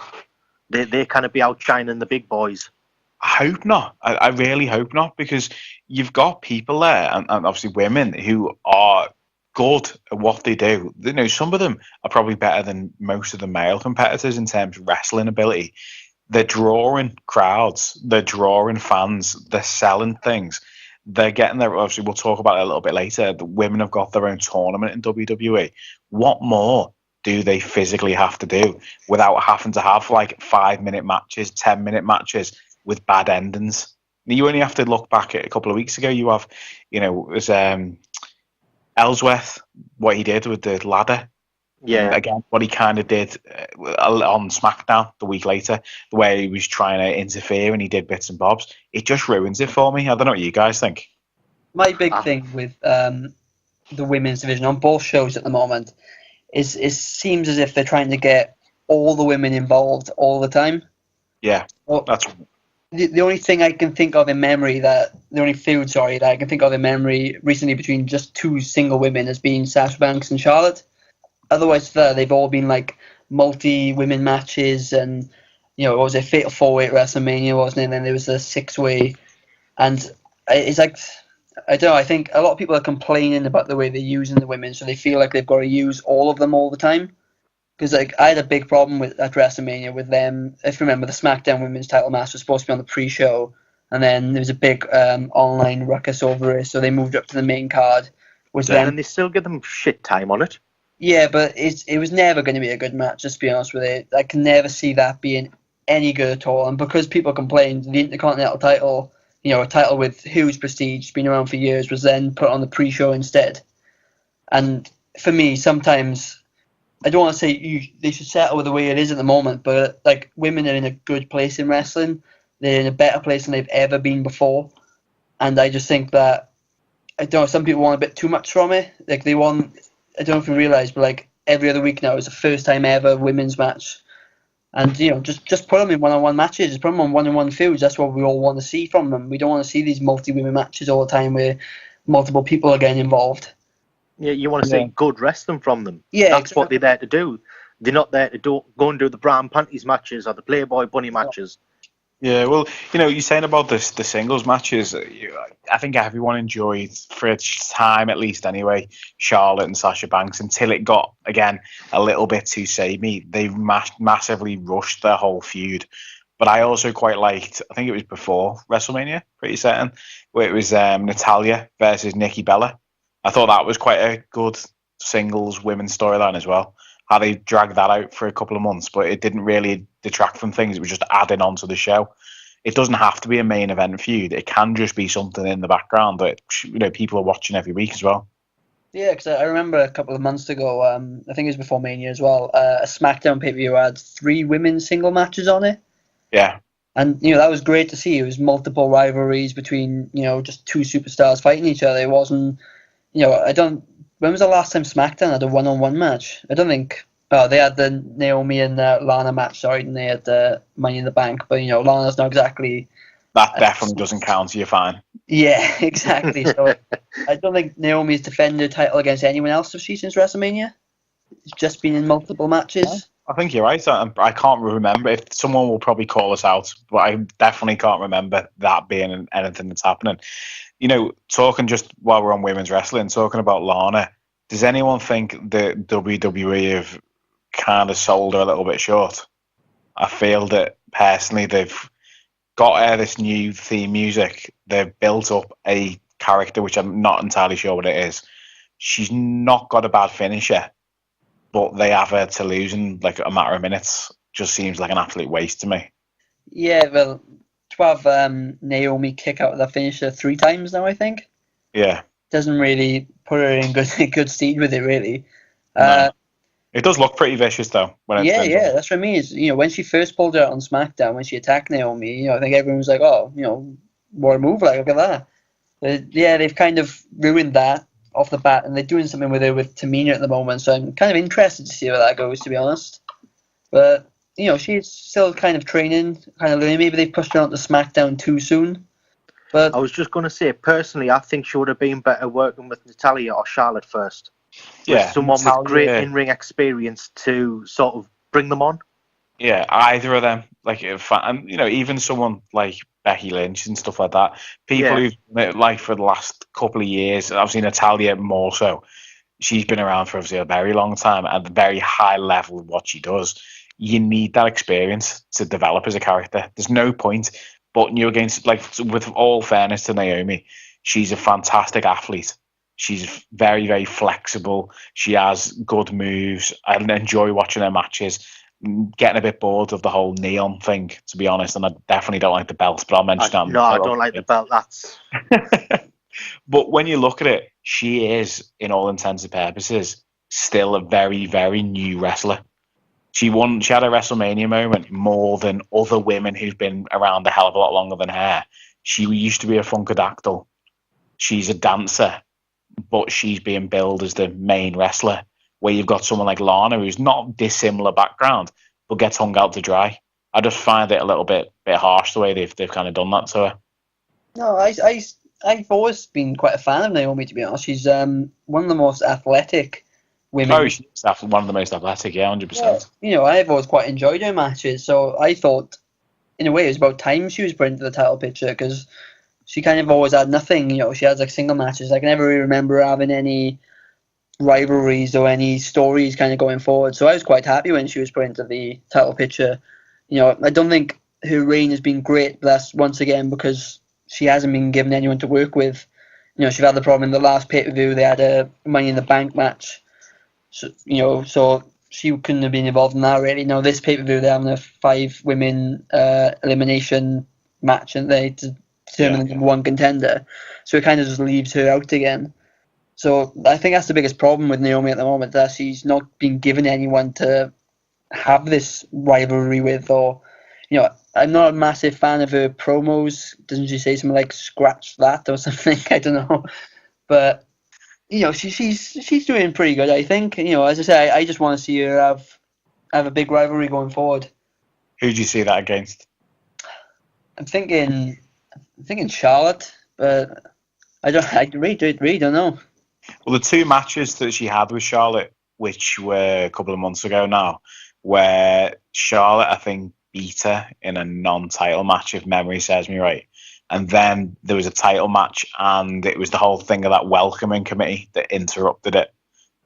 They kind of be outshining the big boys. I hope not. I really hope not, because you've got people there, and obviously women, who are good at what they do. You know, some of them are probably better than most of the male competitors in terms of wrestling ability. They're drawing crowds. They're drawing fans. They're selling things. They're getting there. Obviously, we'll talk about it a little bit later. The women have got their own tournament in WWE. What more do they physically have to do without having to have like 5-minute matches, 10-minute matches with bad endings? You only have to look back at a couple of weeks ago. You have, you know, it was Ellsworth, what he did with the ladder. Yeah. Again, what he kind of did on SmackDown the week later, the way he was trying to interfere and he did bits and bobs, it just ruins it for me. I don't know what you guys think. My big thing with the women's division on both shows at the moment is it seems as if they're trying to get all the women involved all the time. Yeah, that's the only thing I can think of in memory that I can think of in memory recently between just two single women has been Sasha Banks and Charlotte. Otherwise, they've all been like multi-women matches, and what was it, Fatal 4-Way at WrestleMania, wasn't it? And then there was a 6-way, and it's like, I don't know. I think a lot of people are complaining about the way they're using the women, so they feel like they've got to use all of them all the time. Because I had a big problem at WrestleMania with them. If you remember, the SmackDown Women's Title match was supposed to be on the pre-show, and then there was a big online ruckus over it, so they moved up to the main card. And they still give them shit time on it. Yeah, but it was never going to be a good match, just to be honest with you. I can never see that being any good at all. And because people complained, the Intercontinental title, a title with huge prestige, been around for years, was then put on the pre-show instead. And for me, sometimes, I don't want to say they should settle with the way it is at the moment, but like, women are in a good place in wrestling. They're in a better place than they've ever been before. And I just think that, I don't know, some people want a bit too much from it. Like, they want, I don't know if you realise, but like every other week now is the first time ever women's match. And, just put them in one-on-one matches, just put them on one-on-one feuds. That's what we all want to see from them. We don't want to see these multi-women matches all the time where multiple people are getting involved. Yeah, you want to see good wrestling from them. Yeah, that's exactly what they're there to do. They're not there to go and do the bra and panties matches or the Playboy bunny matches. Yeah, well, you're saying about the singles matches. I think everyone enjoyed, for its time at least anyway, Charlotte and Sasha Banks, until it got, again, a little bit too samey. They massively rushed their whole feud. But I also quite liked, I think it was before WrestleMania, pretty certain, where it was Natalya versus Nikki Bella. I thought that was quite a good singles women's storyline as well. How they dragged that out for a couple of months, but it didn't really detract from things. It was just adding on to the show. It doesn't have to be a main event feud. It can just be something in the background that people are watching every week as well. Yeah, because I remember a couple of months ago, I think it was before Mania as well, a SmackDown pay-per-view had 3 women's single matches on it. Yeah. And, that was great to see. It was multiple rivalries between, just two superstars fighting each other. It wasn't, when was the last time SmackDown had a one-on-one match? I don't think. Oh, they had the Naomi and Lana match, and they had the Money in the Bank. But, Lana's not exactly... That definitely doesn't count, so you're fine. Yeah, exactly. So I don't think Naomi's defended her title against anyone else since WrestleMania. It's just been in multiple matches. I think you're right. I can't remember. If someone will probably call us out, but I definitely can't remember that being anything that's happening. Talking just while we're on women's wrestling, talking about Lana, does anyone think that WWE have kind of sold her a little bit short? I feel that personally they've got her this new theme music. They've built up a character, which I'm not entirely sure what it is. She's not got a bad finisher, but they have her to lose in like a matter of minutes. Just seems like an absolute waste to me. Yeah, well, to have Naomi kick out of the finisher 3 times now, I think. Yeah. Doesn't really put her in good stead with it, really. No. It does look pretty vicious, though. Yeah, that's what I mean. Is, when she first pulled her out on SmackDown, when she attacked Naomi, I think everyone was like, oh, what a move, like, look at that. But, yeah, they've kind of ruined that off the bat, and they're doing something with her with Tamina at the moment, so I'm kind of interested to see where that goes, to be honest. But, she's still kind of training, kind of learning. Maybe they pushed her onto SmackDown too soon. But I was just going to say, personally, I think she would have been better working with Natalya or Charlotte first. Yeah, with someone with great in-ring experience to sort of bring them on. Yeah, either of them. Like, and even someone like Becky Lynch and stuff like that. People who've like for the last couple of years, I've seen Natalya more so. She's been around for obviously a very long time at a very high level of what she does. You need that experience to develop as a character. There's no point putting you against, like, with all fairness to Naomi, she's a fantastic athlete. She's very, very flexible. She has good moves. I enjoy watching her matches. Getting a bit bored of the whole neon thing, to be honest, and I definitely don't like the belt, but I'll mention that. No, I don't like the belt. That's. But when you look at it, she is, in all intents and purposes, still a very, very new wrestler. She had a WrestleMania moment more than other women who've been around a hell of a lot longer than her. She used to be a funkadactyl. She's a dancer, but she's being billed as the main wrestler, where you've got someone like Lana, who's not dissimilar background, but gets hung out to dry. I just find it a little bit harsh the way they've kind of done that to her. No, I've always been quite a fan of Naomi, to be honest. She's one of the most athletic women. Oh, she's one of the most athletic, yeah, 100%. Yeah, I've always quite enjoyed her matches, so I thought, in a way, it was about time she was put into the title picture, because she kind of always had nothing. She had like single matches. I can never really remember having any rivalries or any stories kind of going forward. So I was quite happy when she was put into the title picture. I don't think her reign has been great, but that's once again because she hasn't been given anyone to work with. She's had the problem in the last pay-per-view. They had a Money in the Bank match. So she couldn't have been involved in that really. Now this pay-per-view, they're having a 5-women elimination match, and they determine the one contender. So it kind of just leaves her out again. So I think that's the biggest problem with Naomi at the moment, that she's not being given anyone to have this rivalry with. Or, I'm not a massive fan of her promos. Doesn't she say something like "scratch that" or something? I don't know. But she's doing pretty good, I think. As I say, I just want to see her have a big rivalry going forward. Who do you see that against? I'm thinking Charlotte, but I really don't know. Well, the 2 matches that she had with Charlotte, which were a couple of months ago now, where Charlotte, I think, beat her in a non-title match, if memory serves me right. And then there was a title match, and it was the whole thing of that welcoming committee that interrupted it.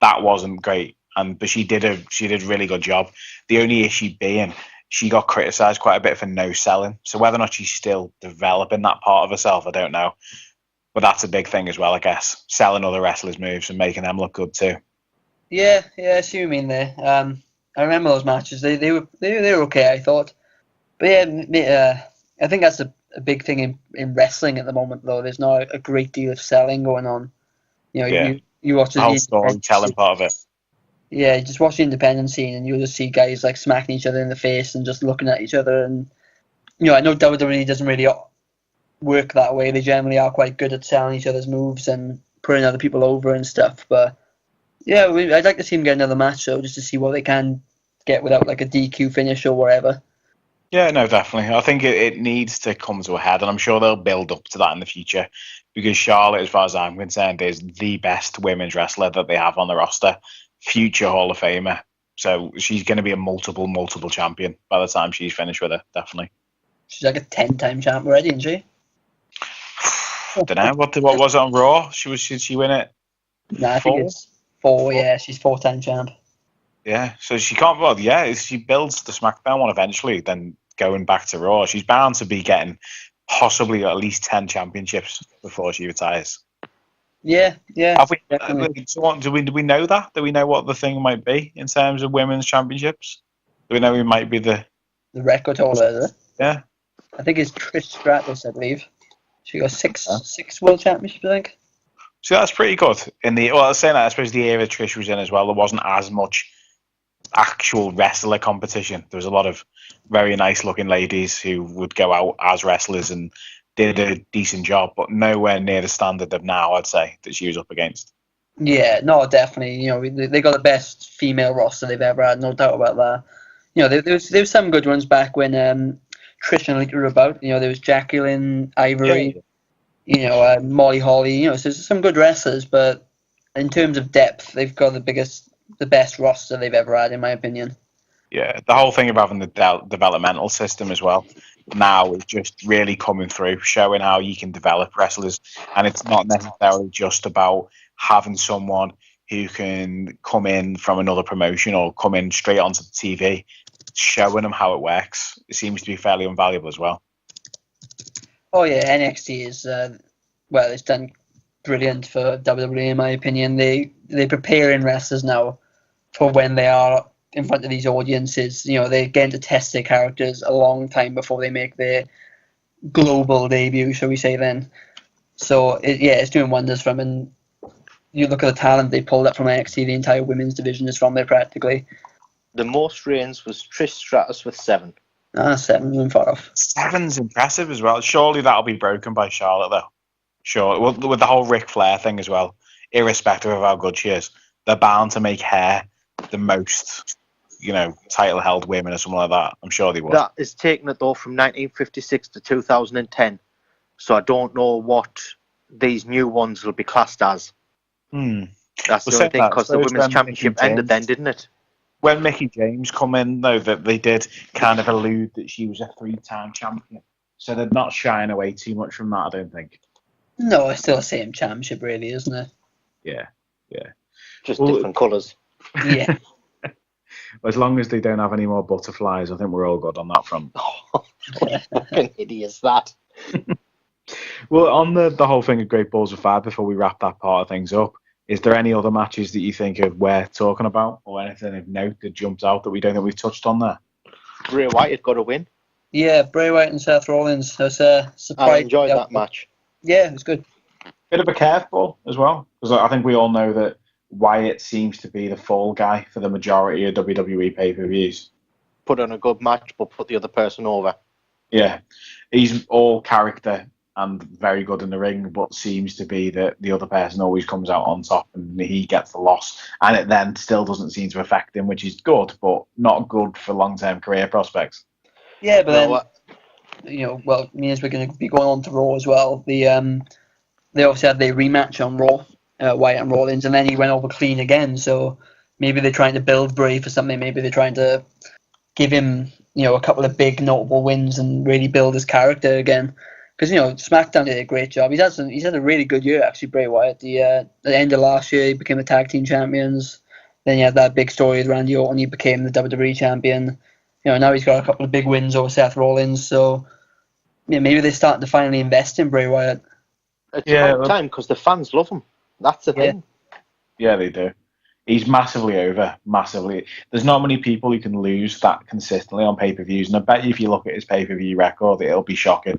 That wasn't great, but she did a really good job. The only issue being she got criticised quite a bit for no selling. So whether or not she's still developing that part of herself, I don't know. But that's a big thing as well, I guess. Selling other wrestlers' moves and making them look good too. Yeah, I see what you mean there. I remember those matches. They were okay, I thought. But yeah, I think that's a big thing in wrestling at the moment, though. There's not a great deal of selling going on. You watch the whole storytelling part of it. Yeah, just watch the independent scene, and you'll just see guys like smacking each other in the face and just looking at each other. And I know WWE doesn't really work that way. They generally are quite good at selling each other's moves and putting other people over and stuff. But yeah, I'd like to see them get another match, though, just to see what they can get without like a DQ finish or whatever. Yeah, no, definitely. I think it needs to come to a head, and I'm sure they'll build up to that in the future, because Charlotte, as far as I'm concerned, is the best women's wrestler that they have on the roster, future Hall of Famer. So she's going to be a multiple champion by the time she's finished with it, definitely. She's like a 10-time champ already, isn't she? I don't know. What was it on Raw? Should she win it? Nah, I think it's 4. Yeah, she's 4-time champ. Yeah, so she can't. Well, yeah, if she builds the SmackDown one eventually, then going back to Raw, she's bound to be getting possibly at least 10 championships before she retires. Yeah. Have we? Do we know that? Do we know what the thing might be in terms of women's championships? Do we know who might be the record holder? Is it? Yeah, I think it's Trish Stratus, I believe. She got six world championships, I think. So that's pretty good. I was saying that, I suppose the era Trish was in as well, there wasn't as much actual wrestler competition. There was a lot of very nice looking ladies who would go out as wrestlers and did a decent job, but nowhere near the standard of now, I'd say, that she was up against. Yeah, no, definitely. They got the best female roster they've ever had, no doubt about that. There was some good ones back when Trish and Lita were about. There was Jacqueline, Ivory, Molly Holly. So there's some good wrestlers, but in terms of depth, they've got the best roster they've ever had, in my opinion. Yeah, the whole thing of having the developmental system as well now is just really coming through, showing how you can develop wrestlers, and it's not necessarily just about having someone who can come in from another promotion or come in straight onto the TV. Showing them how it works, it seems to be fairly invaluable as well. Oh yeah, NXT is it's done brilliant for WWE, in my opinion. They're preparing wrestlers now for when they are in front of these audiences. They're getting to test their characters a long time before they make their global debut, shall we say then. So it's doing wonders for them. And you look at the talent they pulled up from NXT, the entire women's division is from there practically. The most reigns was Trish Stratus with 7. 7 wasn't far off. 7's impressive as well. Surely that'll be broken by Charlotte, though. Sure. Well, with the whole Ric Flair thing as well, irrespective of how good she is, they're bound to make her the most, title-held women or something like that. I'm sure they would. That is taking it, though, from 1956 to 2010. So I don't know what these new ones will be classed as. That's the only thing, because the Women's Championship ended then, didn't it? When Mickie James come in, though, that they did kind of allude that she was a 3-time champion. So they're not shying away too much from that, I don't think. No, it's still the same championship, really, isn't it? Yeah. Just different colours. Yeah. As long as they don't have any more butterflies, I think we're all good on that front. Fucking idiot's that. Well, on the whole thing of Great Balls of Fire, before we wrap that part of things up, is there any other matches that you think are worth talking about, or anything of note that jumps out that we don't think we've touched on there? Bray Wyatt got a win. Yeah, Bray Wyatt and Seth Rollins. That's a surprise. I enjoyed that match. Yeah, it was good. Bit of a curveball as well, because I think we all know that Wyatt seems to be the fall guy for the majority of WWE pay-per-views. Put on a good match, but put the other person over. Yeah, he's all character and very good in the ring, but seems to be that the other person always comes out on top and he gets the loss. And it then still doesn't seem to affect him, which is good, but not good for long-term career prospects. Yeah, but then, means we're going to be going on to Raw as well. They obviously had their rematch on Raw, Wyatt and Rollins, and then he went over clean again. So maybe they're trying to build Bray for something. Maybe they're trying to give him, a couple of big notable wins and really build his character again. Because, SmackDown did a great job. He's had a really good year, actually, Bray Wyatt. At the end of last year, he became the tag team champions. Then he had that big story with Randy Orton. He became the WWE champion. Now he's got a couple of big wins over Seth Rollins. So, maybe they're starting to finally invest in Bray Wyatt. It's about time, because the fans love him. That's the thing. Yeah, they do. He's massively over, massively. There's not many people who can lose that consistently on pay-per-views. And I bet you if you look at his pay-per-view record, it'll be shocking.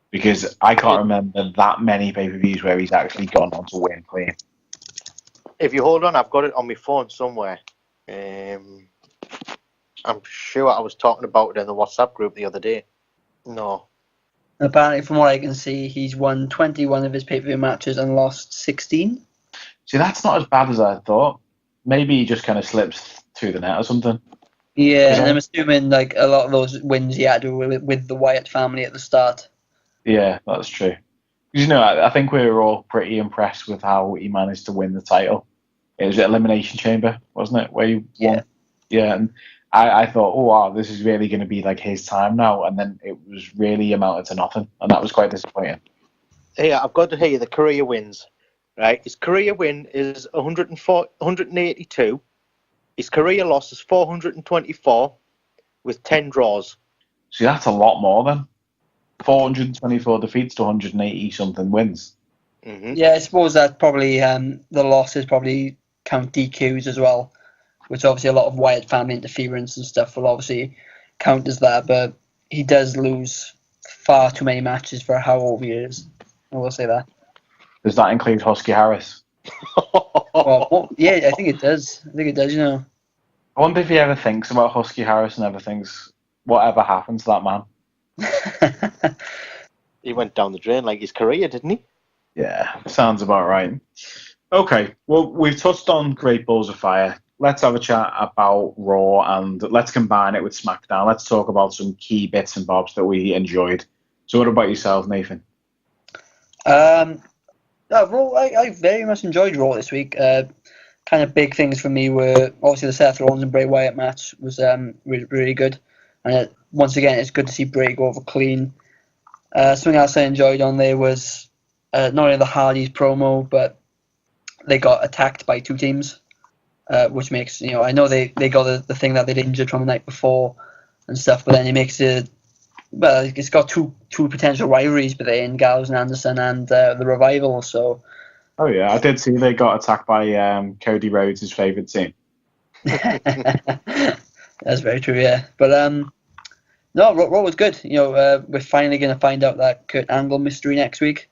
Because I can't remember that many pay-per-views where he's actually gone on to win clean. If you hold on, I've got it on my phone somewhere. I'm sure I was talking about it in the WhatsApp group the other day. No. Apparently, from what I can see, he's won 21 of his pay-per-view matches and lost 16. See, that's not as bad as I thought. Maybe he just kind of slips through the net or something. Yeah, and I'm assuming a lot of those wins he had were with the Wyatt family at the start. Yeah, that's true. Because, I think we were all pretty impressed with how he managed to win the title. It was at Elimination Chamber, wasn't it, where he won? Yeah, and I thought, oh, wow, this is really going to be like his time now. And then it was really amounted to nothing. And that was quite disappointing. Yeah, I've got to tell you the career wins. Right, his career win is 182. His career loss is 424 with 10 draws. See, that's a lot more than 424 defeats to 180 something wins. Mm-hmm. Yeah, I suppose that probably the losses probably count DQs as well, which obviously a lot of Wyatt family interference and stuff will obviously count as that. But he does lose far too many matches for how old he is. I will say that. Does that include Husky Harris? Yeah, I think it does. I wonder if he ever thinks about Husky Harris and ever thinks, whatever happened to that man? He went down the drain like his career, didn't he? Yeah, sounds about right. Okay, well, we've touched on Great Balls of Fire. Let's have a chat about Raw and let's combine it with SmackDown. Let's talk about some key bits and bobs that we enjoyed. So what about yourself, Nathan? Raw, I very much enjoyed Raw this week. Kind of big things for me were obviously the Seth Rollins and Bray Wyatt match was really good. And once again, it's good to see Bray go over clean. Something else I enjoyed on there was not only the Hardys promo, but they got attacked by two teams, which makes, I know they got the thing that they'd injured from the night before and stuff, but then it makes it, well, it's got two potential rivalries, but they're in Gallows and Anderson and the Revival, so. Oh yeah, I did see they got attacked by Cody Rhodes' favourite team. That's very true, yeah. But no, Raw was good. We're finally going to find out that Kurt Angle mystery next week.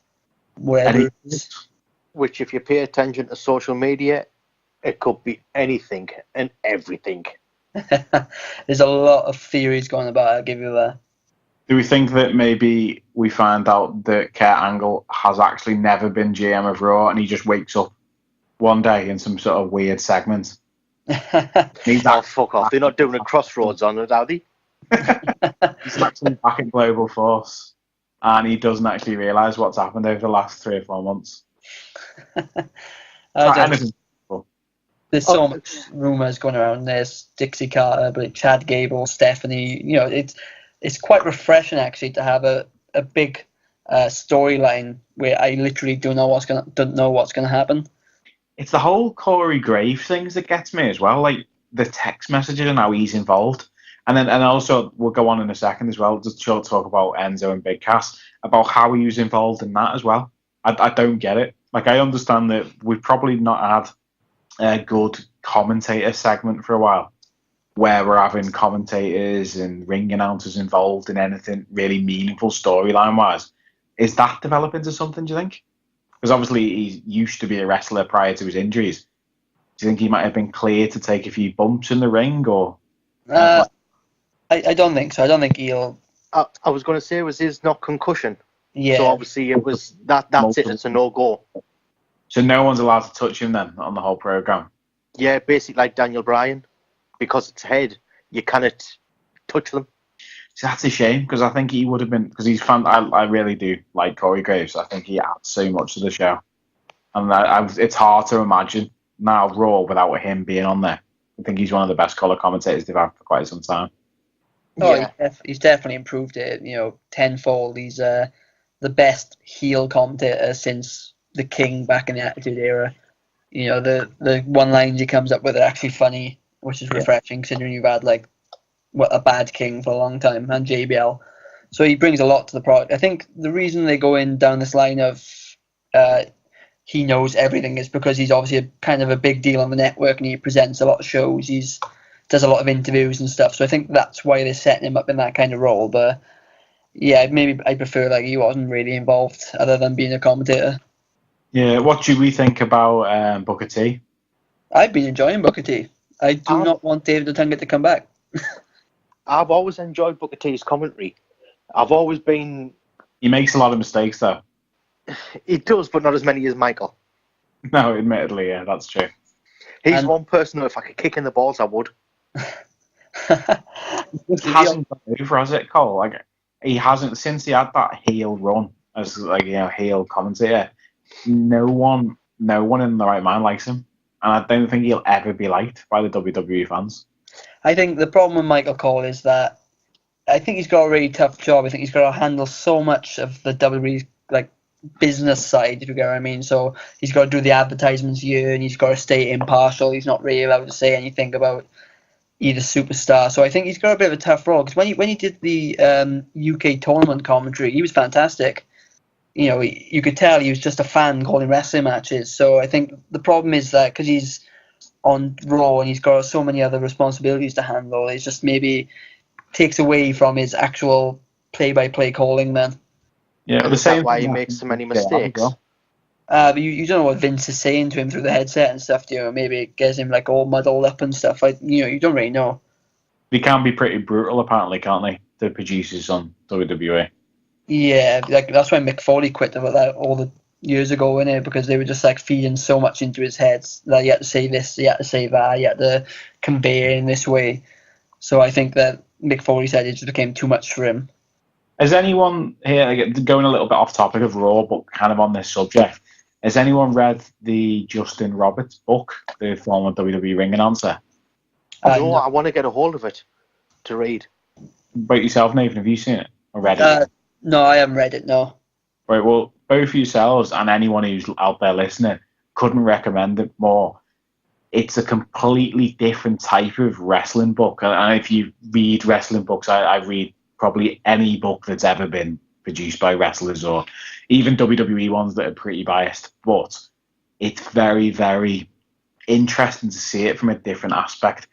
Whatever it is. which, if you pay attention to social media, it could be anything and everything. There's a lot of theories going about, I'll give you that. Do we think that maybe we find out that Kurt Angle has actually never been GM of Raw and he just wakes up one day in some sort of weird segment? Oh, fuck off. They're not doing a Crossroads on it, are they? He's actually back in Global Force and he doesn't actually realise what's happened over the last 3 or 4 months. There's so much rumours going around. There's Dixie Carter, but Chad Gable, Stephanie. You know, it's quite refreshing actually to have a big storyline where I literally don't know what's gonna happen. It's the whole Corey Graves things that gets me as well, like the text messages and how he's involved. And also we'll go on in a second as well, just to talk about Enzo and Big Cass, about how he was involved in that as well. I don't get it. Like, I understand that we've probably not had a good commentator segment for a while, where we're having commentators and ring announcers involved in anything really meaningful storyline-wise. Is that developing into something, do you think? Because obviously he used to be a wrestler prior to his injuries. Do you think he might have been cleared to take a few bumps in the ring, or...? I don't think so. I don't think he'll... I was going to say, was his not concussion? Yeah. So obviously it was that's it. It's a no-go. So no one's allowed to touch him then on the whole program? Yeah, basically like Daniel Bryan. Because it's head, you cannot touch them. So that's a shame, because I think he would have been... Because he's fun. I really do like Corey Graves. I think he adds so much to the show. And it's hard to imagine now Raw without him being on there. I think he's one of the best colour commentators they've had for quite some time. Oh, yeah. He's definitely improved it, tenfold. He's the best heel commentator since the King back in the Attitude Era. The one-liners he comes up with are actually funny, which is refreshing considering you've had a bad King for a long time, and JBL. So he brings a lot to the product. I think the reason they go in down this line of he knows everything is because he's obviously kind of a big deal on the network and he presents a lot of shows. He's does a lot of interviews and stuff. So I think that's why they're setting him up in that kind of role. But yeah, maybe I prefer he wasn't really involved other than being a commentator. Yeah, what do we think about Booker T? I've been enjoying Booker T. I do not want David Otunga to come back. I've always enjoyed Booker T's commentary. I've always been... He makes a lot of mistakes, though. He does, but not as many as Michael. No, admittedly, yeah, that's true. He's one person who, if I could kick in the balls, I would. He hasn't got over, has it, Cole? He hasn't, since he had that heel run as, heel commentator, no one in the right mind likes him. And I don't think he'll ever be liked by the WWE fans. I think the problem with Michael Cole is that I think he's got a really tough job. I think he's got to handle so much of the WWE business side, if you get what I mean. So he's got to do the advertisements here, and he's got to stay impartial. He's not really allowed to say anything about either superstar. So I think he's got a bit of a tough role. Because when he did the UK tournament commentary, he was fantastic. You could tell he was just a fan calling wrestling matches. So I think the problem is that because he's on Raw and he's got so many other responsibilities to handle, it just maybe takes away from his actual play-by-play calling then. Yeah, the same why he makes so many mistakes. But you don't know what Vince is saying to him through the headset and stuff. Maybe it gets him all muddled up and stuff. You don't really know. They can be pretty brutal, apparently, can't they? The producers on WWE. Yeah, that's why Mick Foley quit about that all the years ago, innit? Because they were just feeding so much into his head that you had to say this, you had to say that, you had to convey it in this way. So I think that Mick Foley said it just became too much for him. Has anyone here, going a little bit off topic of Raw, but kind of on this subject, has anyone read the Justin Roberts book, the former WWE ring announcer? No, I want to get a hold of it to read. About yourself, Nathan, have you seen it or read it? No, I haven't read it, no. Right, well, both yourselves and anyone who's out there listening couldn't recommend it more. It's a completely different type of wrestling book. And if you read wrestling books, I read probably any book that's ever been produced by wrestlers or even WWE ones that are pretty biased. But it's very, very interesting to see it from a different aspect.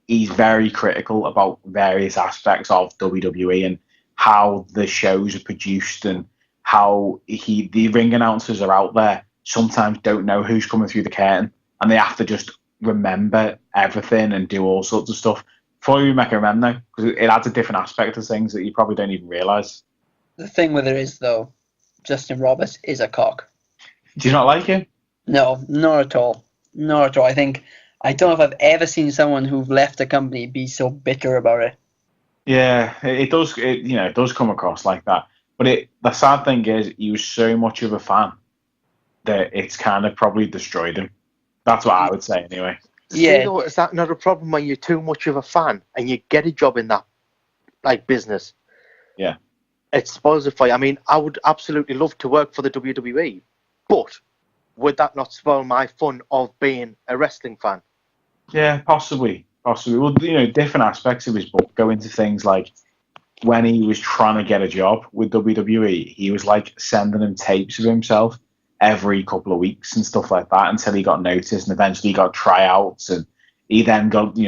He's very critical about various aspects of WWE and how the shows are produced and how the ring announcers are out there sometimes don't know who's coming through the curtain, and they have to just remember everything and do all sorts of stuff before you make a remember, because it adds a different aspect to things that you probably don't even realise. The thing with it is, though, Justin Roberts is a cock. Do you not like him? No, not at all. Not at all. I don't know if I've ever seen someone who've left a company be so bitter about it. Yeah, it does. It does come across like that. But the sad thing is, he was so much of a fan that it's kind of probably destroyed him. That's what I would say, anyway. Yeah. So, is that not a problem when you're too much of a fan and you get a job in that business? Yeah. It spoils it for you. I mean, I would absolutely love to work for the WWE, but would that not spoil my fun of being a wrestling fan? Yeah, possibly. Well, different aspects of his book go into things like when he was trying to get a job with WWE, he was like sending him tapes of himself every couple of weeks and stuff like that until he got noticed, and eventually he got tryouts, and he then got,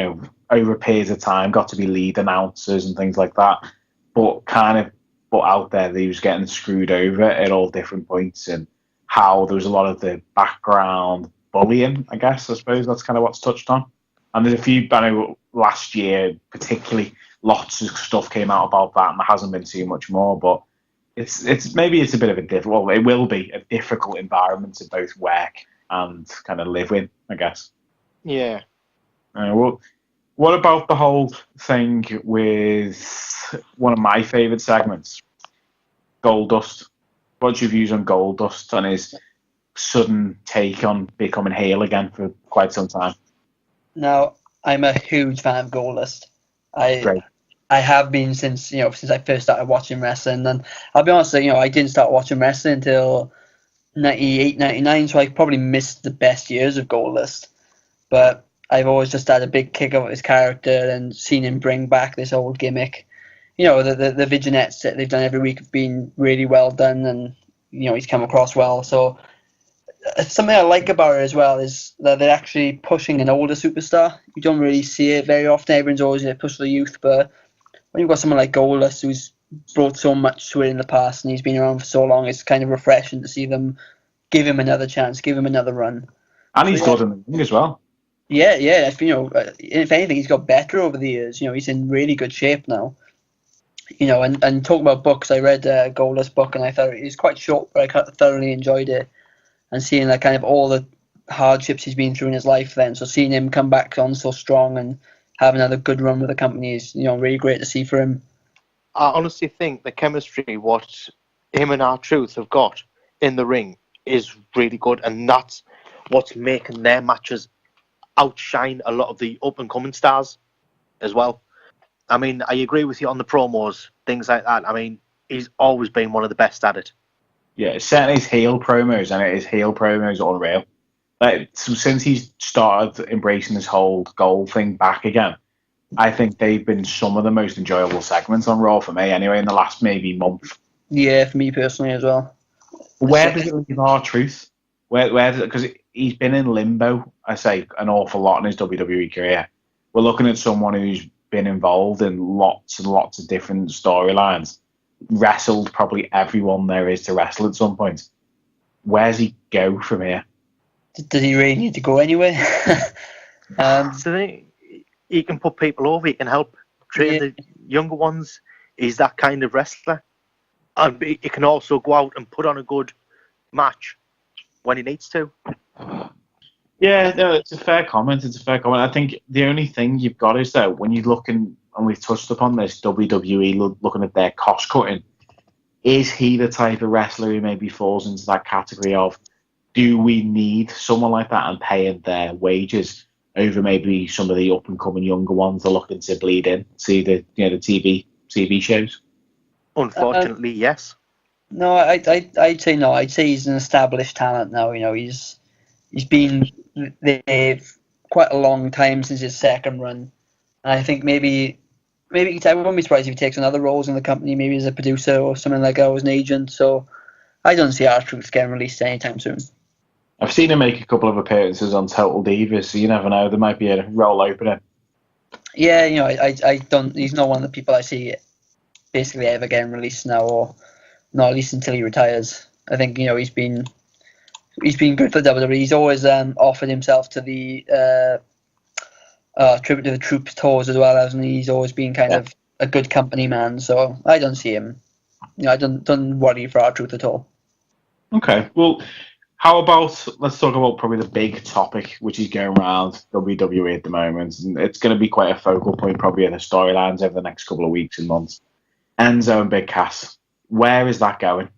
over periods of time, got to be lead announcers and things like that, but kind of put out there that he was getting screwed over at all different points, and how there was a lot of the background bullying, I suppose that's kind of what's touched on. And there's a few, I know last year particularly, lots of stuff came out about that, and there hasn't been too much more, but it's a bit of it will be a difficult environment to both work and kind of live in, I guess. Yeah. Well, what about the whole thing with one of my favourite segments, Goldust? What's your views on Goldust and his sudden take on becoming heel again for quite some time? Now, I'm a huge fan of Goldust. Great. I have been since I first started watching wrestling, and I'll be honest, I didn't start watching wrestling until 98, 99, so I probably missed the best years of Goldust. But I've always just had a big kick of his character and seen him bring back this old gimmick. The vignettes that they've done every week have been really well done, and he's come across well. So something I like about it as well is that they're actually pushing an older superstar. You don't really see it very often. Everyone's always push the youth, but when you've got someone like Goldust who's brought so much to it in the past and he's been around for so long, it's kind of refreshing to see them give him another chance, give him another run. And he's good in the ring as well. Yeah. If anything, he's got better over the years. He's in really good shape now. And talking about books, I read Goldust's book and I thought it was quite short, but I thoroughly enjoyed it. And seeing kind of all the hardships he's been through in his life then, so seeing him come back on so strong and have another good run with the company is, really great to see for him. I honestly think the chemistry what him and R-Truth have got in the ring is really good, and that's what's making their matches outshine a lot of the up-and-coming stars as well. I mean, I agree with you on the promos, things like that. I mean, he's always been one of the best at it. Yeah, certainly his heel promos, and his heel promos are unreal. So since he's started embracing this whole gold thing back again, I think they've been some of the most enjoyable segments on Raw for me anyway in the last maybe month. Yeah, for me personally as well. Where does it leave R-Truth? Because he's been in limbo, I say, an awful lot in his WWE career. We're looking at someone who's been involved in lots and lots of different storylines, wrestled probably everyone there is to wrestle at some point. Where's he go from here? Does he really need to go anywhere? So he can put people over, he can help train the younger ones. He's that kind of wrestler. And he can also go out and put on a good match when he needs to. Yeah, no, it's a fair comment. I think the only thing you've got is that when you're looking, and we've touched upon this, WWE looking at their cost cutting, is he the type of wrestler who maybe falls into that category of, do we need someone like that and paying their wages over maybe some of the up and coming younger ones that are looking to bleed in, see the TV shows? Unfortunately, yes. No, I'd say no. I'd say he's an established talent now. He's been there quite a long time since his second run, and I think maybe I wouldn't be surprised if he takes another roles in the company, maybe as a producer or something like that, or as an agent. So I don't see R-Truth getting released anytime soon. I've seen him make a couple of appearances on Total Divas, so you never know. There might be a role opening. Yeah, I don't. He's not one of the people I see basically ever getting released now, or not at least until he retires. I think he's been he's been good for WWE. He's always offered himself to the Tribute to the Troops tours as well, hasn't he? He's always been kind of a good company man, so I don't see him. I don't worry for R-Truth at all. Okay, well, how about, let's talk about probably the big topic which is going around WWE at the moment, and it's going to be quite a focal point probably in the storylines over the next couple of weeks and months. Enzo and Big Cass, where is that going?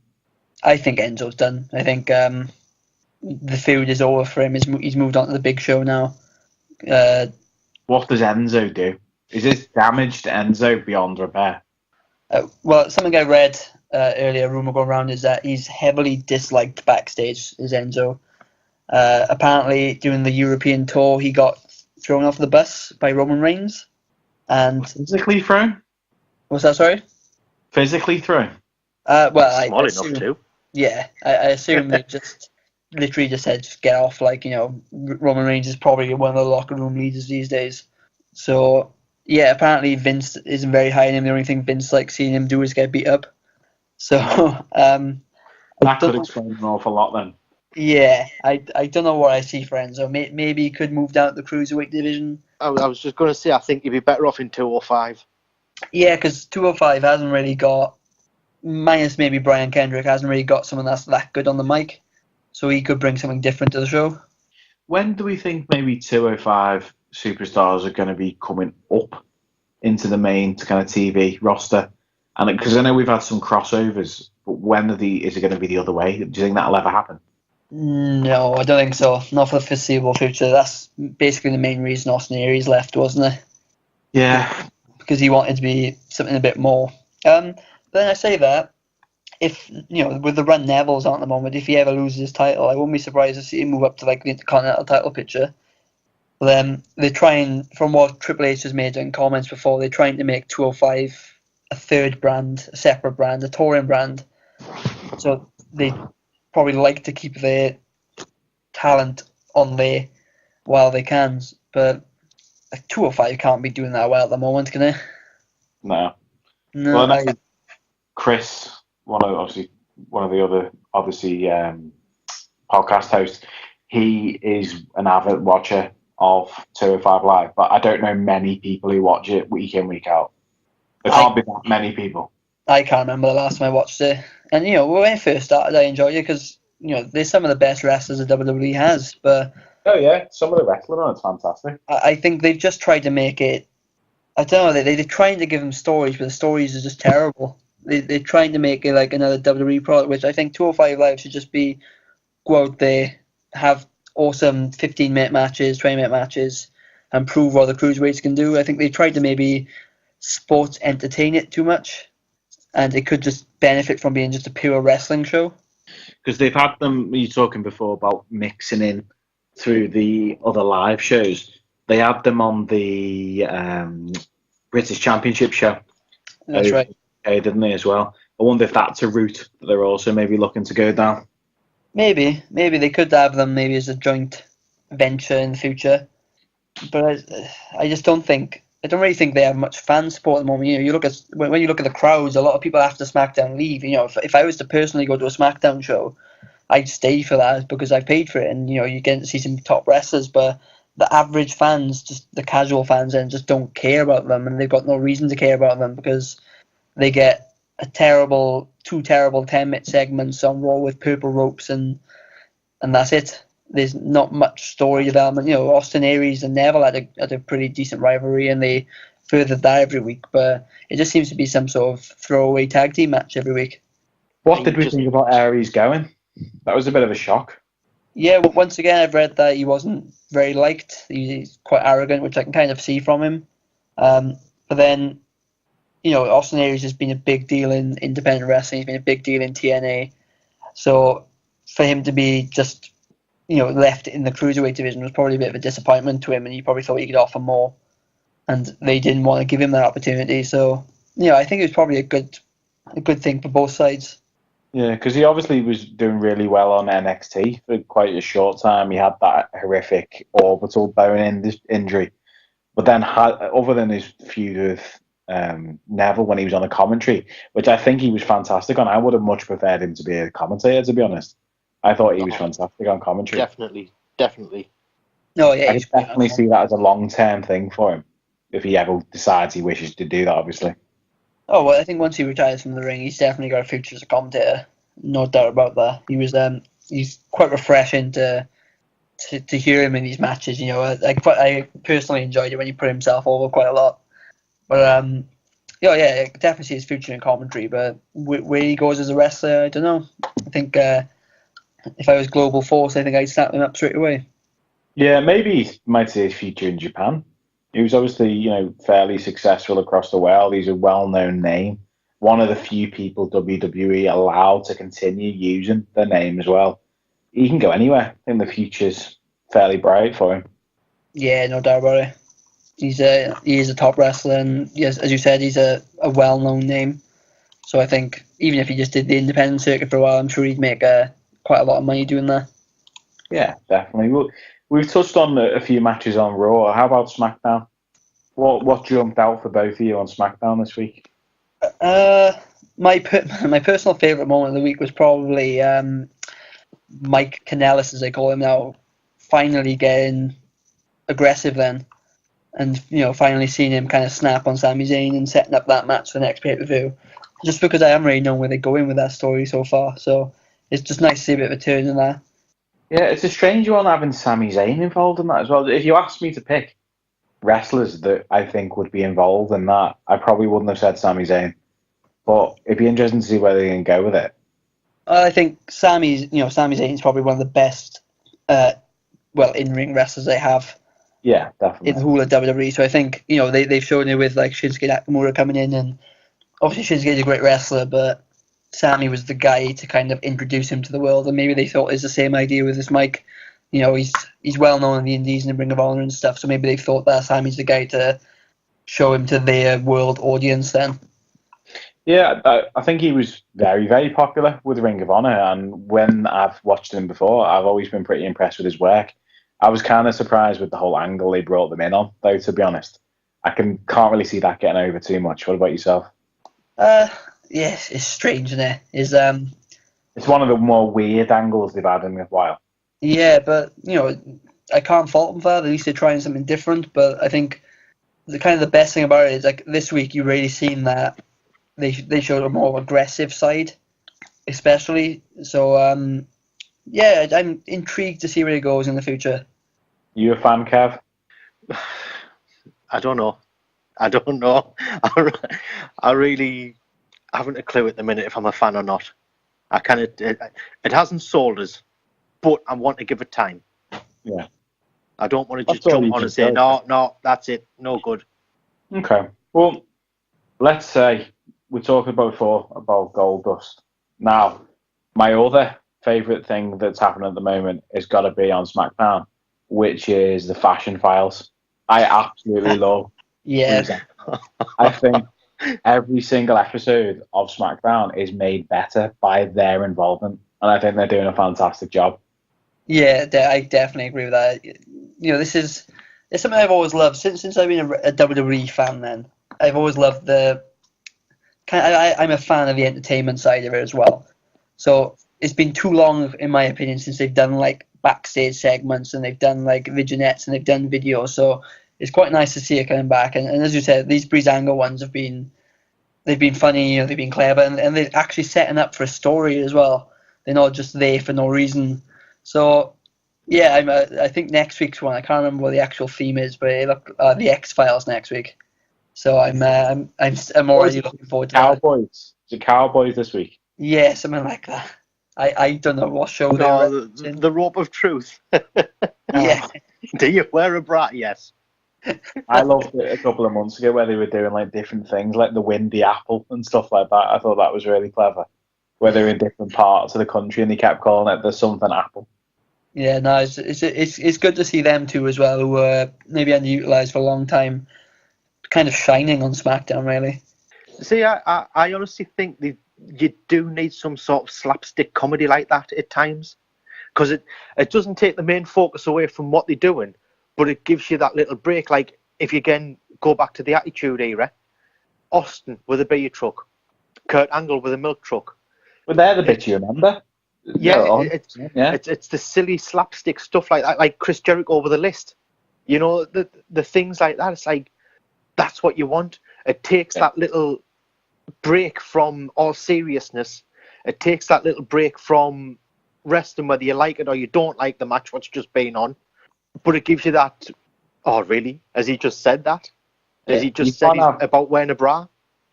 I think Enzo's done. I think the feud is over for him. He's moved on to the Big Show now. What does Enzo do? Is this damage to Enzo beyond repair? Well, something I read earlier, a rumour going around, is that he's heavily disliked backstage, is Enzo. Apparently, during the European tour, he got thrown off the bus by Roman Reigns. And physically thrown? What's that, sorry? Physically thrown? Well, small enough too. Yeah, I assume they just literally just said, just get off. Like, Roman Reigns is probably one of the locker room leaders these days. So, yeah, apparently Vince isn't very high in him. The only thing Vince likes seeing him do is get beat up. So, that could explain an awful lot then. Yeah, I don't know what I see for Enzo. Maybe he could move down to the Cruiserweight division. I was just going to say, I think he'd be better off in 205. Yeah, because 205 hasn't really got, minus maybe Brian Kendrick, hasn't really got someone that's that good on the mic. So he could bring something different to the show. When do we think maybe 205 superstars are going to be coming up into the main kind of TV roster? And because I know we've had some crossovers, but when is it going to be the other way? Do you think that'll ever happen? No, I don't think so. Not for the foreseeable future. That's basically the main reason Austin Aries left, wasn't it? Yeah. Because he wanted to be something a bit more. But then I say that, if, with the run Neville's on at the moment, if he ever loses his title, I wouldn't be surprised to see him move up to like the Intercontinental title picture. But then they're trying, from what Triple H has made in comments before, they're trying to make 205 a third brand, a separate brand, a touring brand. So they probably like to keep their talent on there while they can. But 205 can't be doing that well at the moment, can they? No. No. Chris, one of the other podcast hosts, he is an avid watcher of 205 Live, but I don't know many people who watch it week in, week out. There can't be that many people. I can't remember the last time I watched it. And, when I first started, I enjoyed it because, they're some of the best wrestlers that WWE has. But oh, yeah, some of the wrestling on it's fantastic. I think they've just tried to make it, I don't know, they're trying to give them stories, but the stories are just terrible. They're trying to make it like another WWE product, which I think 205 Live should just be, go out there, have awesome 15-minute matches, 20-minute matches, and prove what the cruiserweights can do. I think they tried to maybe sports entertain it too much, and it could just benefit from being just a pure wrestling show. Because they've had them, you were talking before about mixing in through the other live shows. They had them on the British Championship show. That's right. Okay, didn't they as well? I wonder if that's a route that they're also maybe looking to go down. Maybe they could have them maybe as a joint venture in the future. But I just don't really think they have much fan support at the moment. You look at when you look at the crowds, a lot of people after SmackDown leave. If I was to personally go to a SmackDown show, I'd stay for that because I paid for it, and you get to see some top wrestlers. But the average fans, just the casual fans, just don't care about them, and they've got no reason to care about them because they get two terrible 10-minute segments on Raw with purple ropes, and that's it. There's not much story development. Austin Aries and Neville had a pretty decent rivalry, and they furthered that every week. But it just seems to be some sort of throwaway tag team match every week. What did we think about Aries going? That was a bit of a shock. Yeah, but once again, I've read that he wasn't very liked. He's quite arrogant, which I can kind of see from him. But then, Austin Aries has been a big deal in independent wrestling. He's been a big deal in TNA. So for him to be just left in the cruiserweight division was probably a bit of a disappointment to him, and he probably thought he could offer more, and they didn't want to give him that opportunity. So, I think it was probably a good thing for both sides. Yeah, because he obviously was doing really well on NXT for quite a short time. He had that horrific orbital bone injury, but then other than his feud with Neville when he was on a commentary, which I think he was fantastic on, I would have much preferred him to be a commentator, to be honest. I thought he was fantastic on commentary. Definitely. No, yeah, I can definitely see that as a long-term thing for him, if he ever decides he wishes to do that, obviously. Oh, well, I think once he retires from the ring, he's definitely got a future as a commentator. No doubt about that. He's quite refreshing to hear him in these matches. I personally enjoyed it when he put himself over quite a lot. But I can definitely see his future in commentary. But where he goes as a wrestler, I don't know. I think if I was Global Force, I think I'd snap him up straight away. Yeah, maybe he might see his future in Japan. He was obviously, fairly successful across the world. He's a well-known name. One of the few people WWE allowed to continue using their name as well. He can go anywhere. I think the future's fairly bright for him. Yeah, no doubt about it. He is a top wrestler, and yes, as you said, he's a well-known name. So I think even if he just did the independent circuit for a while, I'm sure he'd make quite a lot of money doing that. Yeah, definitely. We've touched on a few matches on Raw. How about SmackDown? What jumped out for both of you on SmackDown this week? My personal favourite moment of the week was probably Mike Kanellis, as they call him now, finally getting aggressive then. And, finally seeing him kind of snap on Sami Zayn and setting up that match for the next pay-per-view. Just because I haven't really known where they're going with that story so far. So it's just nice to see a bit of a turn in that. Yeah, it's a strange one having Sami Zayn involved in that as well. If you asked me to pick wrestlers that I think would be involved in that, I probably wouldn't have said Sami Zayn. But it'd be interesting to see where they can go with it. I think Sami Zayn is probably one of the best, in-ring wrestlers they have. Yeah, definitely. In the whole of WWE. So I think, they've shown it with like Shinsuke Nakamura coming in, and obviously Shinsuke is a great wrestler, but Sami was the guy to kind of introduce him to the world, and maybe they thought it's the same idea with this Mike. He's well known in the Indies and the Ring of Honor and stuff, so maybe they thought that Sami's the guy to show him to their world audience then. Yeah, I think he was very, very popular with Ring of Honor, and when I've watched him before, I've always been pretty impressed with his work. I was kind of surprised with the whole angle they brought them in on, though, to be honest. I can't really see that getting over too much. What about yourself? Yes, it's strange, isn't it? It's one of the more weird angles they've had in a while. Yeah, but, I can't fault them for that. At least they're trying something different, but I think the best thing about it is, like, this week you've really seen that they showed a more aggressive side, especially. So, I'm intrigued to see where it goes in the future. You a fan, Kev? I don't know. I really haven't a clue at the minute if I'm a fan or not. It hasn't sold us, but I want to give it time. Yeah. I don't want to just jump on and say, no, that's it, no good. Okay. Well, let's say we talked about before about Goldust. Now, my other favourite thing that's happening at the moment has got to be on SmackDown, which is the Fashion Files. I absolutely love. Yeah. I think every single episode of SmackDown is made better by their involvement, and I think they're doing a fantastic job. Yeah, I definitely agree with that. It's something I've always loved since I've been a WWE fan. Then I've always loved I'm a fan of the entertainment side of it as well. So it's been too long, in my opinion, since they've done like backstage segments and they've done like vignettes and they've done videos. So it's quite nice to see it coming back. And as you said, these Breezango ones they've been funny, they've been clever, and they're actually setting up for a story as well. They're not just there for no reason. So yeah, I think next week's one, I can't remember what the actual theme is, but the X-Files next week. So I'm already looking forward to Cowboys. Is it Cowboys this week? Yeah, something like that. I don't know what show they're the Rope of Truth. Yeah. Do you wear a bra? Yes. I loved it a couple of months ago where they were doing like different things, like the Windy Apple and stuff like that. I thought that was really clever. Where they were in different parts of the country and they kept calling it the something apple. Yeah, no, it's good to see them too as well, who were maybe underutilized for a long time, kind of shining on SmackDown, really. See, I honestly think you do need some sort of slapstick comedy like that at times, because it doesn't take the main focus away from what they're doing, but it gives you that little break. Like if you again go back to the Attitude Era, Austin with a beer truck, Kurt Angle with a milk truck. But they're the bits you remember. It's the silly slapstick stuff like that, like Chris Jericho over the list. You know, the things like that. It's like, that's what you want. It takes that little break from all seriousness. It takes that little break from wrestling, whether you like it or you don't like the match, what's just been on. But it gives you that, oh, really? Has he just said that? Has he just said about wearing a bra?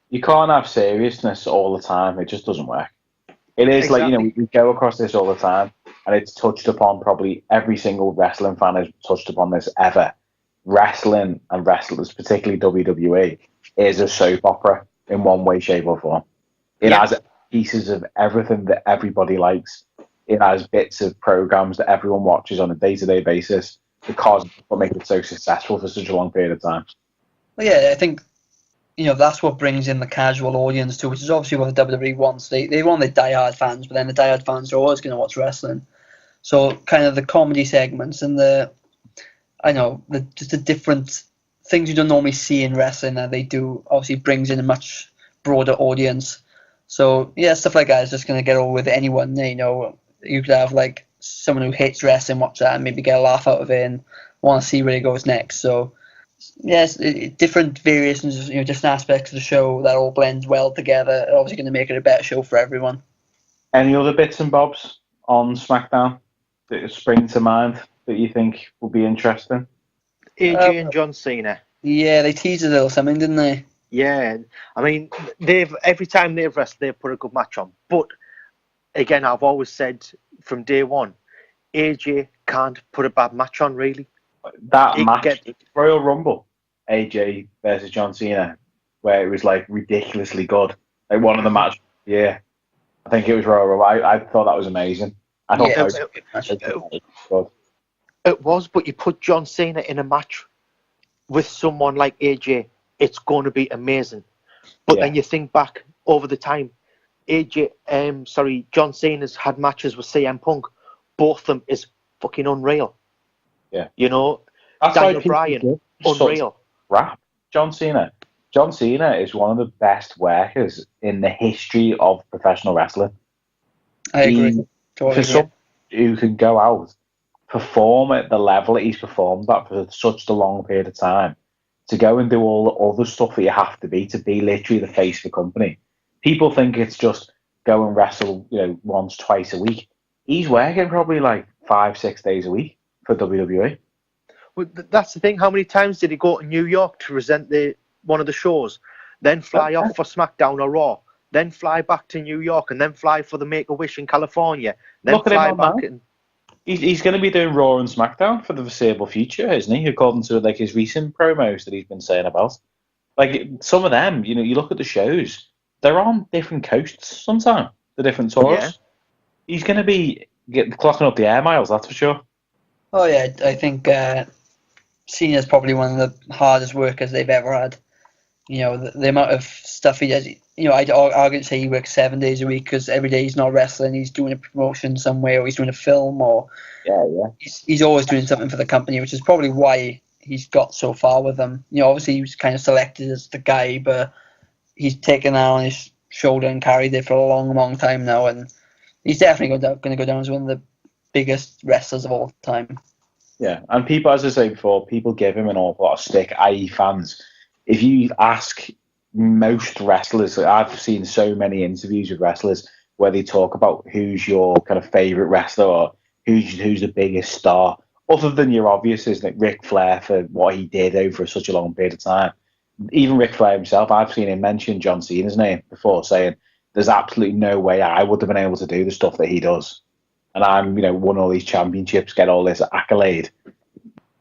You can't have seriousness all the time. It just doesn't work. It is like, we go across this all the time, and it's touched upon, probably every single wrestling fan has touched upon this ever. Wrestling and wrestlers, particularly WWE, is a soap opera in one way, shape, or form. It has pieces of everything that everybody likes. It has bits of programs that everyone watches on a day-to-day basis because of what makes it so successful for such a long period of time. Well, yeah, I think that's what brings in the casual audience too, which is obviously what the WWE wants. They want the diehard fans, but then the diehard fans are always going to watch wrestling. So kind of the comedy segments and just the different things you don't normally see in wrestling that they do obviously brings in a much broader audience. So yeah, stuff like that is just going to get over with anyone. You could have like someone who hates wrestling watch that and maybe get a laugh out of it and want to see where it goes next. So yes, different variations, different aspects of the show that all blend well together. Obviously going to make it a better show for everyone. Any other bits and bobs on SmackDown that spring to mind that you think will be interesting? AJ and John Cena. Yeah, they teased a little something, didn't they? Yeah, I mean, every time they've wrestled, they've put a good match on. But again, I've always said from day one, AJ can't put a bad match on, really. That match, Royal Rumble, AJ versus John Cena, where it was like ridiculously good. Like one of the matches, I think it was Royal Rumble. I thought that was amazing. I thought it was, but you put John Cena in a match with someone like AJ, it's going to be amazing. But then you think back over the time, John Cena's had matches with CM Punk. Both of them is fucking unreal. Yeah. That's Daniel Bryan, unreal. Rap. John Cena is one of the best workers in the history of professional wrestling. I agree. For someone who can go out, perform at the level that he's performed at for such a long period of time, to go and do all the other stuff that you have to be literally the face of the company. People think it's just go and wrestle, once, twice a week. He's working probably like 5-6 days a week for WWE. Well, that's the thing. How many times did he go to New York to present one of the shows, then fly off for SmackDown or Raw, then fly back to New York, and then fly for the Make-A-Wish in California, then Look fly at him back? He's going to be doing Raw and Smackdown for the foreseeable future, isn't he? According to like his recent promos that he's been saying about. Like some of them, you look at the shows, they're on different coasts sometimes, the different tours. Yeah. He's going to be clocking up the air miles, that's for sure. Oh yeah, I think Cena's probably one of the hardest workers they've ever had. The amount of stuff he does. I'd argue to say he works 7 days a week because every day he's not wrestling, he's doing a promotion somewhere, or he's doing a film, or he's always doing something for the company, which is probably why he's got so far with them. Obviously he was kind of selected as the guy, but he's taken that on his shoulder and carried it for a long, long time now, and he's definitely going to go down as one of the biggest wrestlers of all time. Yeah, and people, as I say before, people give him an awful lot of stick, i.e. fans. If you ask most wrestlers, I've seen so many interviews with wrestlers where they talk about who's your kind of favourite wrestler or who's the biggest star, other than your obvious, is like Ric Flair for what he did over such a long period of time. Even Ric Flair himself, I've seen him mention John Cena's name before, saying there's absolutely no way I would have been able to do the stuff that he does. And I'm, won all these championships, get all this accolade.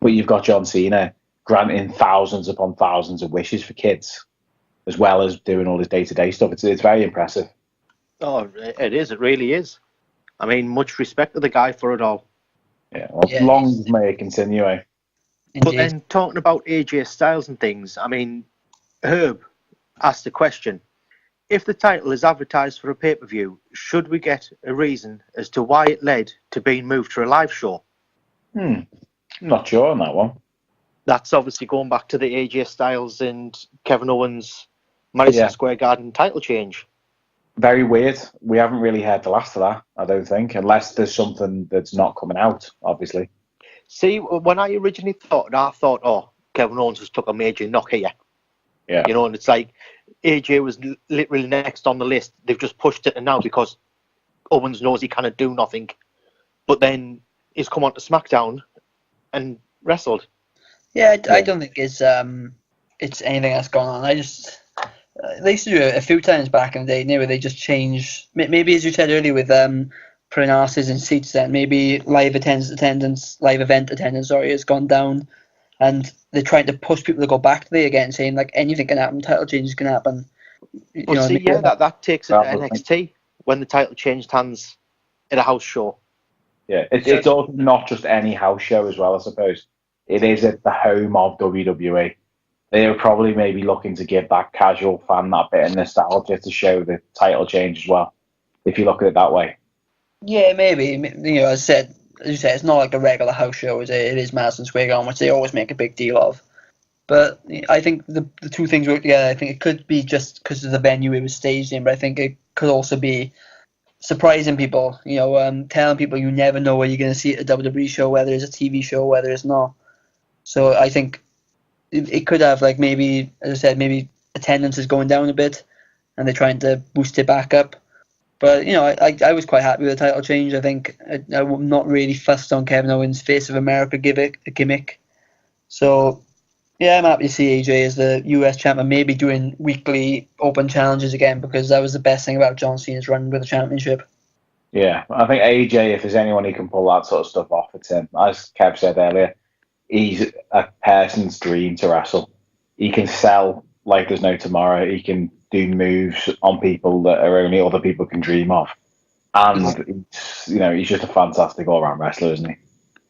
But you've got John Cena granting thousands upon thousands of wishes for kids, as well as doing all this day-to-day stuff. It's very impressive. Oh, it is. It really is. I mean, much respect to the guy for it all. Yeah, long may it continue, eh? But then talking about AJ Styles and things, I mean, Herb asked the question, if the title is advertised for a pay-per-view, should we get a reason as to why it led to being moved to a live show? I'm not sure on that one. That's obviously going back to the AJ Styles and Kevin Owens Madison Square Garden title change. Very weird. We haven't really heard the last of that, I don't think, unless there's something that's not coming out, obviously. See, when I originally thought, oh, Kevin Owens just took a major knock here. Yeah. You know, and it's like AJ was literally next on the list. They've just pushed it to now because Owens knows he cannot do nothing. But then he's come on to SmackDown and wrestled. Yeah, I don't think it's anything that's gone on. They used to do it a few times back in the day, where they just change. Maybe as you said earlier with putting asses in seats, then maybe live event attendance, has gone down, and they're trying to push people to go back to there again, saying like anything can happen, title changes can happen. But see, that takes it to NXT when the title changed hands at a house show. Yeah, it's also not just any house show as well, I suppose. It is at the home of WWE. They were probably maybe looking to give that casual fan that bit of nostalgia to show the title change as well, if you look at it that way. Yeah, maybe. You know, as you said, it's not like a regular house show. It is Madison Square Garden, which they always make a big deal of. But I think the two things work together. I think it could be just because of the venue it was staged in, but I think it could also be surprising people. You know, telling people you never know where you're going to see it at a WWE show, whether it's a TV show, whether it's not. So I think it could have, like, maybe, as I said, maybe attendance is going down a bit and they're trying to boost it back up. But, you know, I was quite happy with the title change. I think I'm not really fussed on Kevin Owens' Face of America gimmick. So, yeah, I'm happy to see AJ as the US champion, maybe doing weekly open challenges again, because that was the best thing about John Cena's run with the championship. Yeah, I think AJ, if there's anyone who can pull that sort of stuff off, it's him. As Kev said earlier, he's a person's dream to wrestle. He can sell like there's no tomorrow. He can do moves on people that are only other people can dream of. And, he's just a fantastic all-round wrestler, isn't he?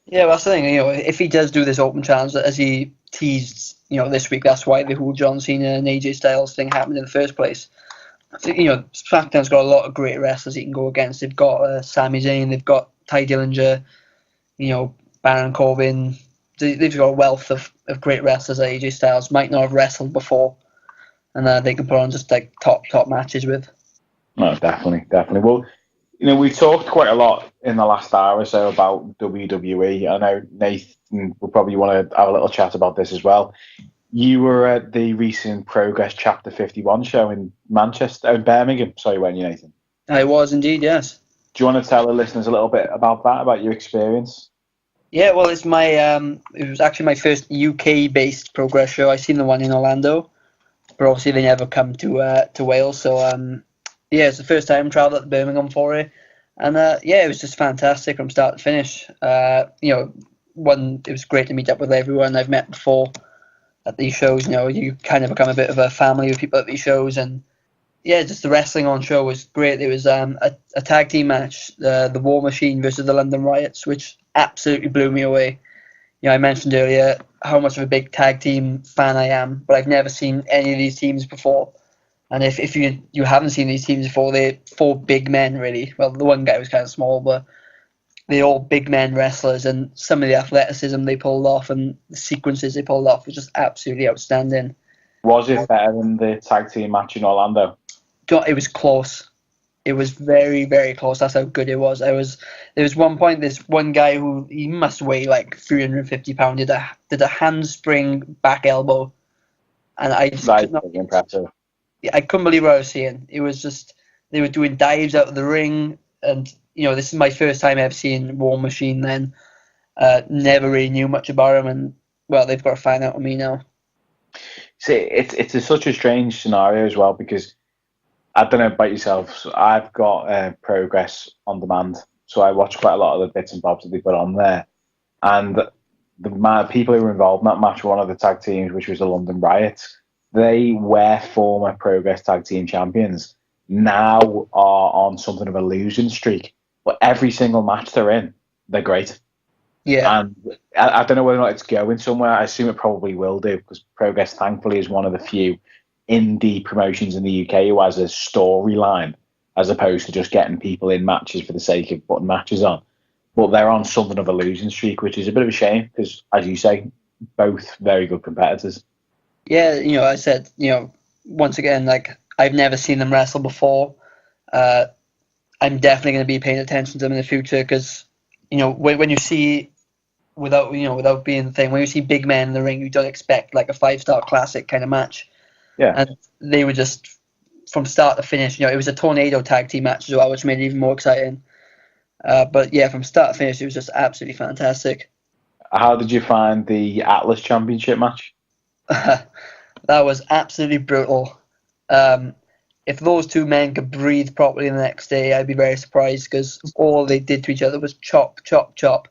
Yeah, well, that's the thing. You know, if he does do this open challenge, as he teased, this week, that's why the whole John Cena and AJ Styles thing happened in the first place. So, SmackDown's got a lot of great wrestlers he can go against. They've got Sami Zayn, they've got Ty Dillinger, Baron Corbin. They've got a wealth of great wrestlers that AJ Styles might not have wrestled before, and they can put on just like top matches with. No, definitely. Well, we've talked quite a lot in the last hour or so about WWE. I know Nathan will probably want to have a little chat about this as well. You were at the recent Progress Chapter 51 show in Birmingham. Sorry, weren't you, Nathan? I was indeed, yes. Do you want to tell the listeners a little bit about that, about your experience? Yeah, well, it's it was actually my first UK-based Progress show. I seen the one in Orlando, but obviously they never come to Wales. So it's the first time I travelled to Birmingham for it, and it was just fantastic from start to finish. It was great to meet up with everyone I've met before at these shows. You kind of become a bit of a family with people at these shows, and just the wrestling on show was great. There was a tag team match, the War Machine versus the London Riots, which absolutely blew me away. I mentioned earlier how much of a big tag team fan I am, but I've never seen any of these teams before. And if you haven't seen these teams before, they're four big men, really. Well, the one guy was kind of small, but they're all big men wrestlers, and some of the athleticism they pulled off and the sequences they pulled off was just absolutely outstanding. Was it better than the tag team match in Orlando? It was close. It was very, very close. That's how good it was. There was one point, this one guy who, he must weigh like 350 pounds, did a handspring back elbow, and I just could not, impressive. I couldn't believe what I was seeing. It was just, they were doing dives out of the ring, and this is my first time ever seeing War Machine. Then never really knew much about him, and well, they've got to find out on me now. See, it's such a strange scenario as well, because I don't know about yourself. So I've got Progress on demand, so I watch quite a lot of the bits and bobs that they put on there. And the people who were involved in that match were one of the tag teams, which was the London Riots. They were former Progress tag team champions. Now are on something of a losing streak, but every single match they're in, they're great. Yeah. And I don't know whether or not it's going somewhere. I assume it probably will do, because Progress, thankfully, is one of the few indie promotions in the UK who has a storyline, as opposed to just getting people in matches for the sake of putting matches on. But they're on something of a losing streak, which is a bit of a shame, because, as you say, both very good competitors. Yeah, I said, once again, like, I've never seen them wrestle before, I'm definitely going to be paying attention to them in the future because, when you see, without being the thing, when you see big men in the ring, you don't expect like a 5-star classic kind of match. Yeah. And they were just, from start to finish, it was a tornado tag team match as well, which made it even more exciting. But yeah, from start to finish, it was just absolutely fantastic. How did you find the Atlas Championship match? That was absolutely brutal. If those two men could breathe properly the next day, I'd be very surprised because all they did to each other was chop, chop, chop.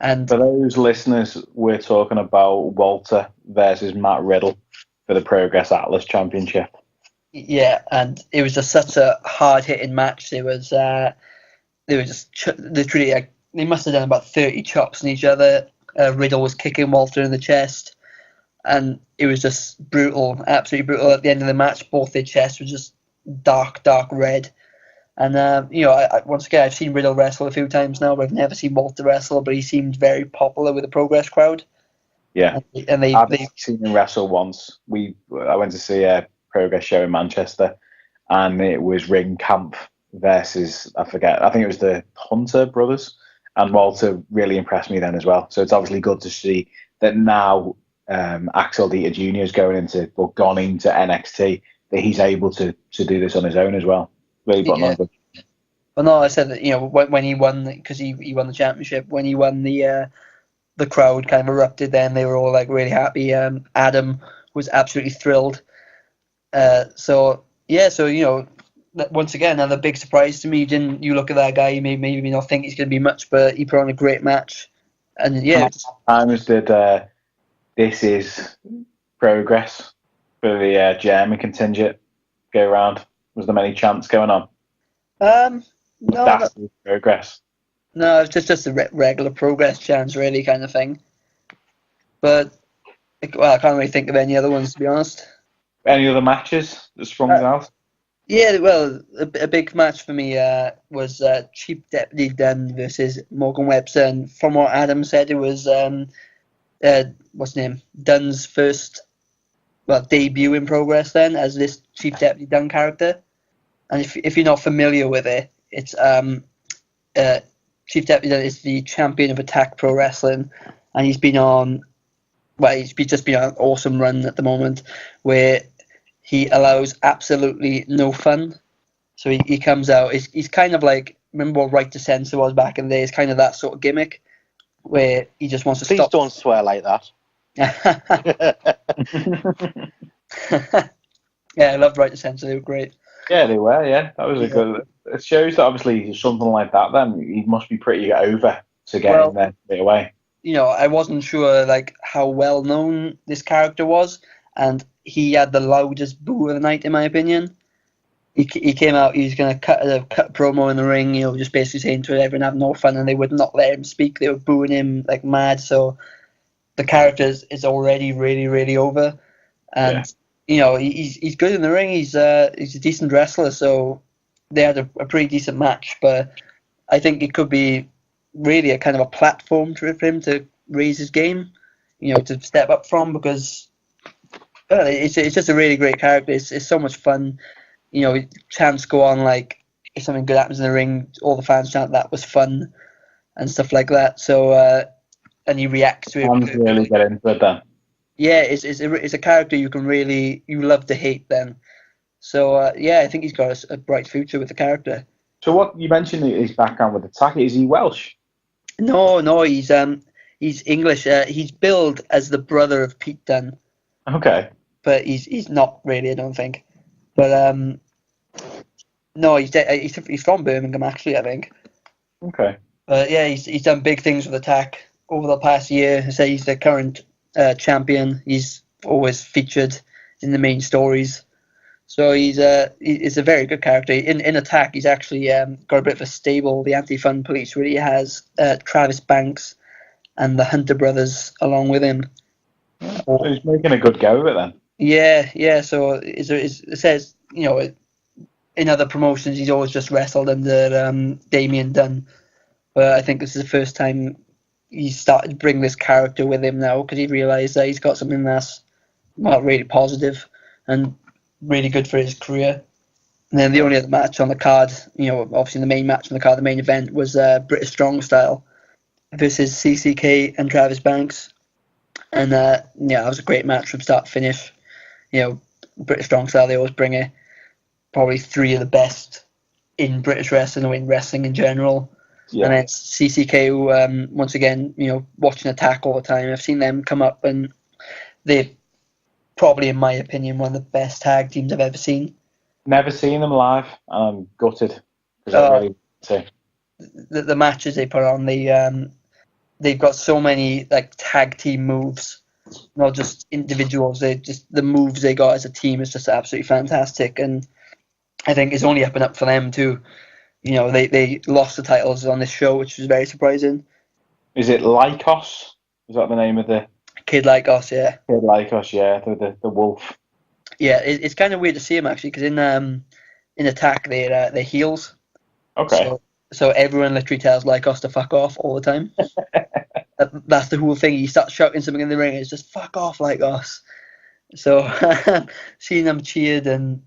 And for those listeners, we're talking about Walter versus Matt Riddle for the Progress Atlas Championship. Yeah, and it was just such a hard-hitting match. They were just literally, they must have done about 30 chops on each other. Riddle was kicking Walter in the chest, and it was just brutal, absolutely brutal. At the end of the match, both their chests were just dark red. And once again, I've seen Riddle wrestle a few times now, but I've never seen Walter wrestle. But he seemed very popular with the Progress crowd. Yeah, and I've seen him wrestle once. I went to see a Progress show in Manchester, and it was Ring Camp versus, I think it was the Hunter brothers, and Walter really impressed me then as well. So it's obviously good to see that now Axel Dieter Jr. is gone into NXT, that he's able to do this on his own as well. Really got on. Well, no, I said that when he won, because he won the championship, when he won the crowd kind of erupted. Then they were all like really happy. Adam was absolutely thrilled. So once again, another big surprise to me. You look at that guy, you maybe not think he's going to be much, but he put on a great match. And yeah, how many times did This Is Progress for the German contingent go around? Was there many chants going on? No. That's Progress. No, it's just a regular Progress chants, really, kind of thing. But I can't really think of any other ones, to be honest. Any other matches that sprung out? Yeah, well, a big match for me was Chief Deputy Dunn versus Morgan Webster. And from what Adam said, it was what's his name? Dunn's first debut in Progress then as this Chief Deputy Dunn character. And if you're not familiar with it, it's Chief Deputy Dunn is the champion of Attack Pro Wrestling, and he's been on an awesome run at the moment where he allows absolutely no fun. So he comes out, he's kind of like, remember what Right to Censor was back in the day? It's kind of that sort of gimmick where he just wants to stop. Please don't swear like that. Yeah, I loved Right to Censor, they were great. Yeah, they were, yeah. That was a good... It shows that obviously something like that, then he must be pretty over to get in there straight away. I wasn't sure how well known this character was, and he had the loudest boo of the night, in my opinion. He came out, he was going to cut a promo in the ring, just basically saying to everyone have no fun, and they would not let him speak. They were booing him like mad, so the character is already really, really over. And, he's good in the ring, he's a decent wrestler, so they had a pretty decent match, but I think it could be really a kind of a platform for him to raise his game, to step up from, because it's just a really great character. It's so much fun. Chants go on if something good happens in the ring, all the fans chant that was fun and stuff like that. So and he reacts to it. Fans really get into it then. Yeah, it's a character you love to hate then. So I think he's got a bright future with the character. So what you mentioned his background with Attack, is he Welsh? No, he's English. He's billed as the brother of Pete Dunne. Okay. But he's not really, I don't think. But no, he's from Birmingham actually, I think. Okay. But yeah, he's done big things with Attack over the past year. So he's the current champion. He's always featured in the main stories. So he's a very good character. In Attack, he's actually got a bit of a stable, the Anti-Fun Police, where he has Travis Banks and the Hunter brothers along with him. So he's making a good go of it then. Yeah. So it says, in other promotions, he's always just wrestled under Damien Dunn. But I think this is the first time he's started to bring this character with him now, because he realised that he's got something that's really positive and really good for his career. And then the only other match on the card, obviously the main match on the card, the main event, was British Strong Style versus CCK and Travis Banks. And that was a great match from start to finish. British Strong Style, they always bring probably three of the best in British wrestling or in wrestling in general. Yeah. And then CCK, who, once again, watching Attack all the time. I've seen them come up, and they're probably, in my opinion, one of the best tag teams I've ever seen. Never seen them live. I'm gutted. The matches they put on, they've got so many like tag team moves, not just individuals. The moves they got as a team is just absolutely fantastic, and I think it's only up and up for them too. They lost the titles on this show, which was very surprising. Is it Lycos? Is that the name of the Kid Lycos? Yeah. Kid Lycos, yeah, the wolf. Yeah, it's kind of weird to see him actually, because in Attack they're heels. Okay. So everyone literally tells Lycos to fuck off all the time. That's the whole thing. He starts shouting something in the ring, and it's just fuck off, Lycos. So seeing them cheered and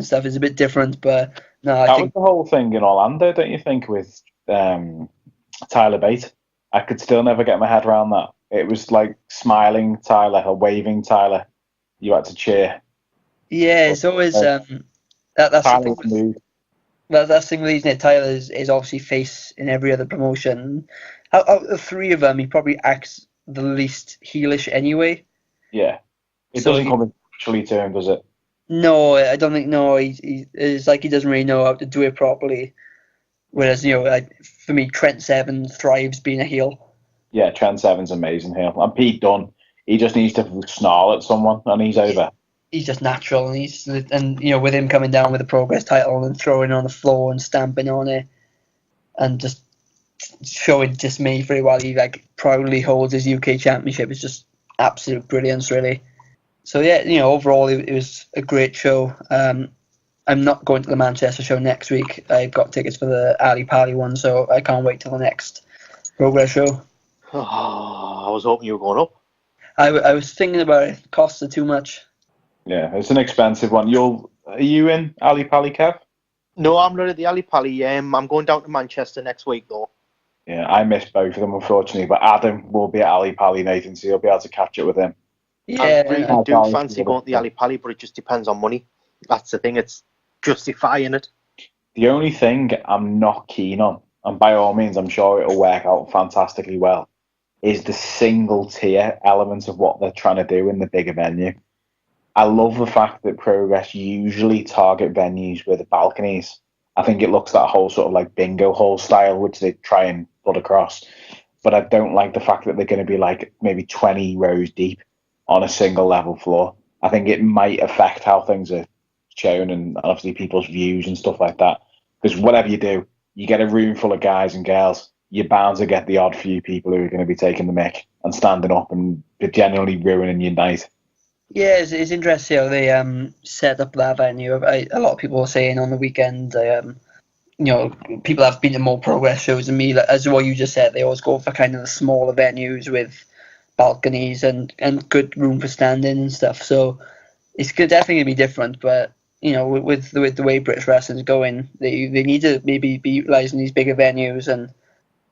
stuff is a bit different, but no, I think was the whole thing in Orlando, don't you think, with Tyler Bate? I could still never get my head around that. It was like smiling Tyler or waving Tyler. You had to cheer. Yeah, it's always that's the thing. That's the thing with these. Tyler is obviously face in every other promotion. Out of the three of them, he probably acts the least heelish anyway. Yeah, it doesn't come naturally to him, does it? No, I don't think. No, it's like he doesn't really know how to do it properly. Whereas for me, Trent Seven thrives being a heel. Yeah, Trent Seven's amazing heel, and Pete Dunne, he just needs to snarl at someone, and he's over. He's just natural, and with him coming down with the Progress title and throwing it on the floor and stamping on it, and just showing dismay for it while he proudly holds his UK Championship is just absolute brilliance, really. So yeah, overall it was a great show. I'm not going to the Manchester show next week. I've got tickets for the Ali Pali one, so I can't wait till the next Progress show. Oh, I was hoping you were going up. I was thinking about it. Costs are too much. Yeah, it's an expensive one. Are you in Ali Pali, Kev? No, I'm not at the Ali Pali. I'm going down to Manchester next week, though. Yeah, I missed both of them, unfortunately. But Adam will be at Ali Pali, Nathan, so you'll be able to catch it with him. Yeah, I really do fancy going to the Ali Pali, but it just depends on money. That's the thing. It's justifying it. The only thing I'm not keen on, and by all means, I'm sure it'll work out fantastically well, is the single tier element of what they're trying to do in the bigger venue. I love the fact that Progress usually target venues with balconies. I think it looks that whole sort of like bingo hall style, which they try and put across. But I don't like the fact that they're going to be like maybe 20 rows deep on a single level floor. I think it might affect how things are shown and obviously people's views and stuff like that. Because whatever you do, you get a room full of guys and girls, you're bound to get the odd few people who are going to be taking the mick and standing up and genuinely ruining your night. Yeah, it's interesting how they set up that venue. A lot of people are saying on the weekend, people have been to more Progress shows than me. As what you just said, they always go for kind of the smaller venues with balconies and good room for standing and stuff. So it's definitely going to be different. But, with the way British wrestling is going, they need to maybe be utilising these bigger venues. And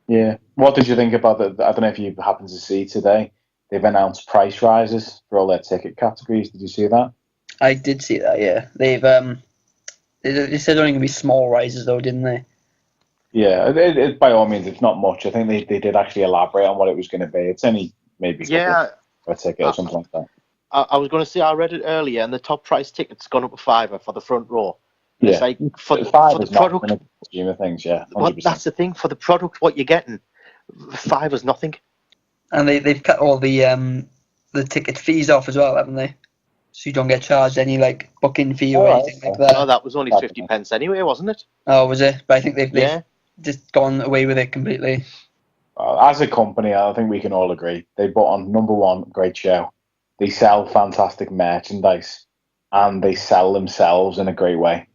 yeah. What did you think about that? I don't know if you happened to see today. They've announced price rises for all their ticket categories. Did you see that? I did see that, yeah. They said only going to be small rises, though, didn't they? Yeah, it, by all means, it's not much. I think they did actually elaborate on what it was going to be. It's only maybe a ticket or something like that. I was going to say, I read it earlier, and the top price ticket's gone up a $5 for the front row. Yeah. It's like for the product. Consumer things, yeah. 100%. Well, that's the thing. For the product, what you're getting, $5 is nothing. And they've cut all the ticket fees off as well, haven't they? So you don't get charged any booking fee or anything like that. Oh, that was only 50 pence anyway, wasn't it? Oh, was it? But I think they've just gone away with it completely. As a company, I think we can all agree they put on, number one, great show. They sell fantastic merchandise, and they sell themselves in a great way.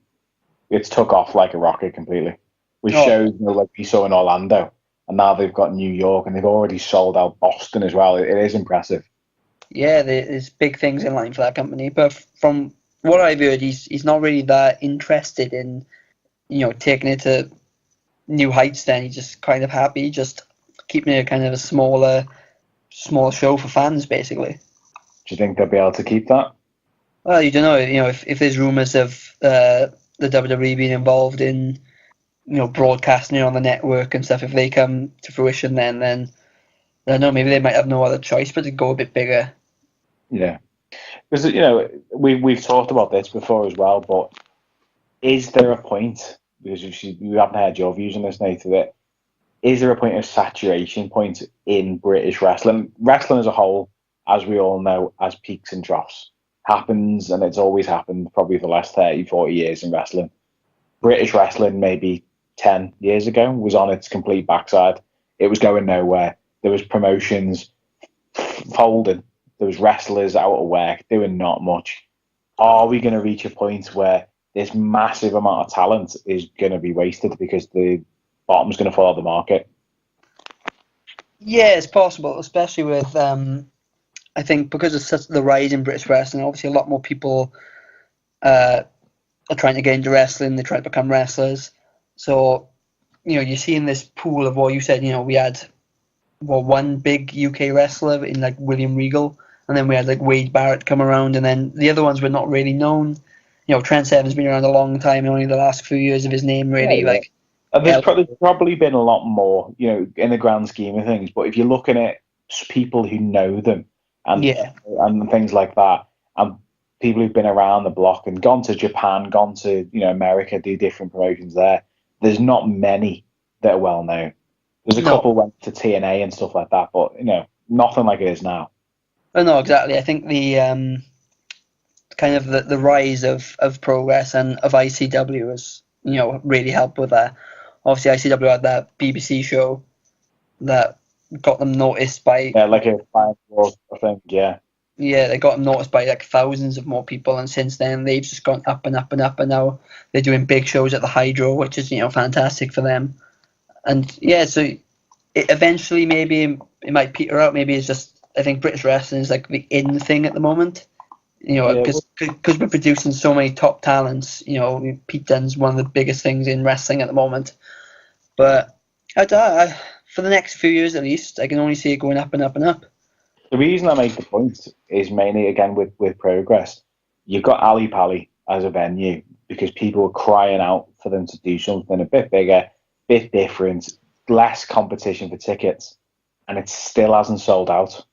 It's took off like a rocket completely. We showed like we saw in Orlando. And now they've got New York, and they've already sold out Boston as well. It is impressive. Yeah, there's big things in line for that company. But from what I've heard, he's not really that interested in, taking it to new heights. Then he's just kind of happy, just keeping it kind of a small show for fans, basically. Do you think they'll be able to keep that? Well, you don't know. If there's rumours of the WWE being involved in, broadcasting it on the network and stuff, if they come to fruition, then I don't know. Maybe they might have no other choice but to go a bit bigger. Yeah, because we've talked about this before as well. But is there a point? Because we haven't heard your views on this, Nate. That is there a point of saturation point in British wrestling? Wrestling as a whole, as we all know, has peaks and troughs. Happens, and it's always happened probably for the last 30, 40 years in wrestling. British wrestling maybe 10 years ago was on its complete backside. It was going nowhere. There was promotions folding. There was wrestlers out of work doing not much. Are we going to reach a point where this massive amount of talent is going to be wasted because the bottom's going to fall out of the market? Yeah, it's possible, especially with I think because of such the rise in British wrestling, obviously a lot more people are trying to get into wrestling. They try to become wrestlers. So, you're seeing this pool of what you said. We had one big UK wrestler in like William Regal, and then we had like Wade Barrett come around, and then the other ones were not really known. Trent Seven's been around a long time, and only the last few years of his name really And there's probably been a lot more, in the grand scheme of things. But if you're looking at people who know them, and things like that, and people who've been around the block and gone to Japan, gone to America, do different promotions there. There's not many that are well known. There's a couple went to TNA and stuff like that, but nothing like it is now. Oh no, exactly. I think the kind of the rise of Progress and of ICW has really helped with that. Obviously, ICW had that BBC show that got them noticed by like a I think they got them noticed by like thousands of more people, and since then they've just gone up and up and up, and now they're doing big shows at the Hydro, which is fantastic for them. And so eventually maybe it might peter out. Maybe it's just, I think British wrestling is like the in thing at the moment, because we're producing so many top talents. Pete Dunne's one of the biggest things in wrestling at the moment, but for the next few years at least, I can only see it going up and up and up. The reason I make the point is mainly, again, with Progress. You've got Ali Pali as a venue because people are crying out for them to do something a bit bigger, bit different, less competition for tickets, and it still hasn't sold out.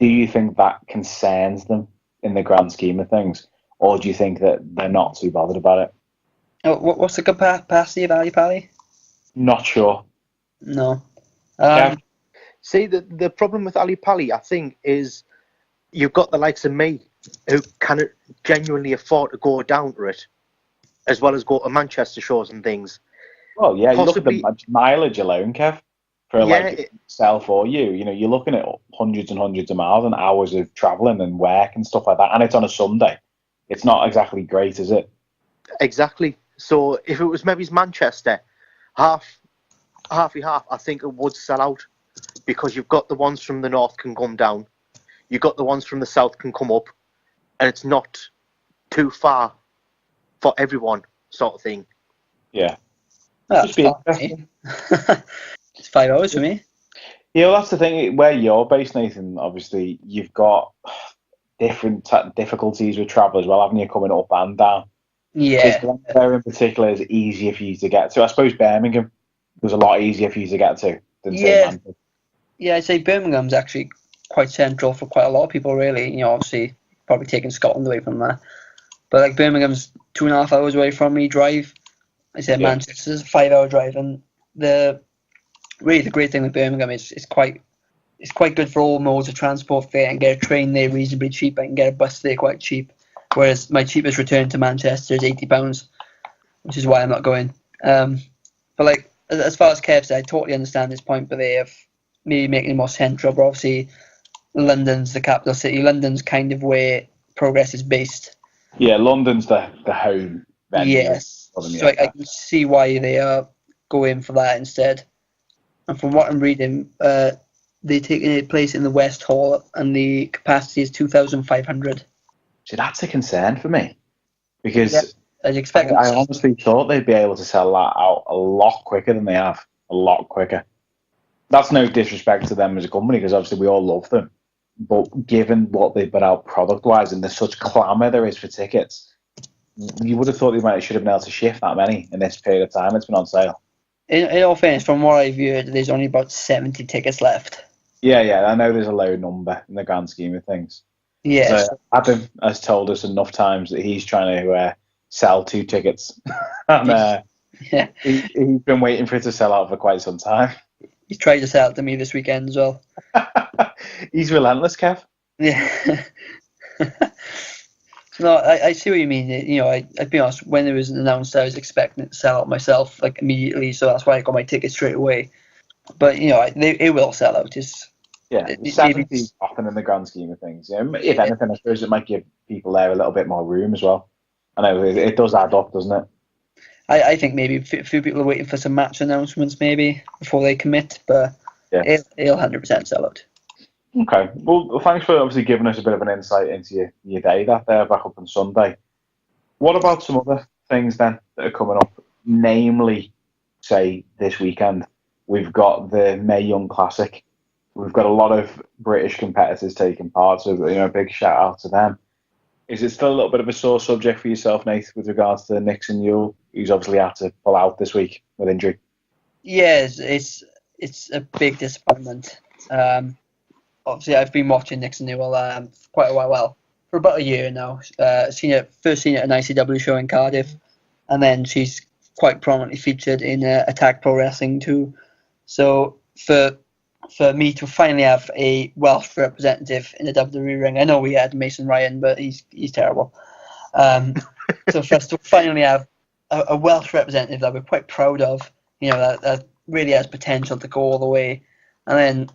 Do you think that concerns them in the grand scheme of things, or do you think that they're not too bothered about it? What's the capacity of Ali Pali? Not sure. No. See, the problem with Ali Pali, I think, is you've got the likes of me who can genuinely afford to go down to it, as well as go to Manchester shows and things. Well, yeah, you look at the mileage alone, Kev, for itself or you. You're looking at hundreds and hundreds of miles and hours of travelling and work and stuff like that, and it's on a Sunday. It's not exactly great, is it? Exactly. So if it was maybe Manchester, half, I think it would sell out, because you've got the ones from the north can come down, you've got the ones from the south can come up, and it's not too far for everyone, sort of thing. Yeah. It's 5 hours for me. Yeah, well, that's the thing. Where you're based, Nathan, obviously, you've got different difficulties with travel as well, haven't you, coming up and down? Yeah. There in particular is easier for you to get to. I suppose Birmingham was a lot easier for you to get to than Manchester. Yeah, I'd say Birmingham's actually quite central for quite a lot of people, really. Obviously, probably taking Scotland away from that. But like Birmingham's 2.5 hours away from me drive. I said Manchester's a 5 hour drive, and the great thing with Birmingham is it's quite good for all modes of transport there, and get a train there reasonably cheap. I can get a bus there quite cheap. Whereas my cheapest return to Manchester is £80, which is why I'm not going. But like as far as Kev said, I totally understand his point, but they have maybe making it more central. But obviously, London's the capital city. London's kind of where Progress is based. Yeah, London's the home venue. Yes. So I can see why they are going for that instead. And from what I'm reading, they're taking place in the West Hall, and the capacity is 2,500. See, that's a concern for me because I'd expect I honestly thought they'd be able to sell that out a lot quicker than they have. A lot quicker. That's no disrespect to them as a company because obviously we all love them. But given what they've put out product-wise and there's such clamour there is for tickets, you would have thought they should have been able to shift that many in this period of time it's been on sale. In all fairness, from what I've heard, there's only about 70 tickets left. Yeah, I know there's a low number in the grand scheme of things. Yes. So Adam has told us enough times that he's trying to sell 2 tickets. And he's been waiting for it to sell out for quite some time. He tried to sell it to me this weekend as well. He's relentless, Kev. Yeah. No, I see what you mean. I'd be honest, when it was announced, I was expecting it to sell out myself like immediately, so that's why I got my ticket straight away. But it will sell out. 70 often in the grand scheme of things. If anything, I suppose it might give people there a little bit more room as well. I know it does add up, doesn't it? I think maybe a few people are waiting for some match announcements maybe before they commit, but it'll 100% sell out. Okay. Well, thanks for obviously giving us a bit of an insight into your day back up on Sunday. What about some other things then that are coming up? Namely, say, this weekend, we've got the Mae Young Classic. We've got a lot of British competitors taking part, so a big shout out to them. Is it still a little bit of a sore subject for yourself, Nate, with regards to Nixon Newell, who's obviously had to pull out this week with injury? Yeah, it's a big disappointment. Obviously, I've been watching Nixon Newell quite a while, for about a year now. First seen it at an ICW show in Cardiff, and then she's quite prominently featured in Attack Pro Wrestling too. So for me to finally have a Welsh representative in the WWE ring, I know we had Mason Ryan, but he's terrible. So for us to finally have a Welsh representative that we're quite proud of, that really has potential to go all the way. And then,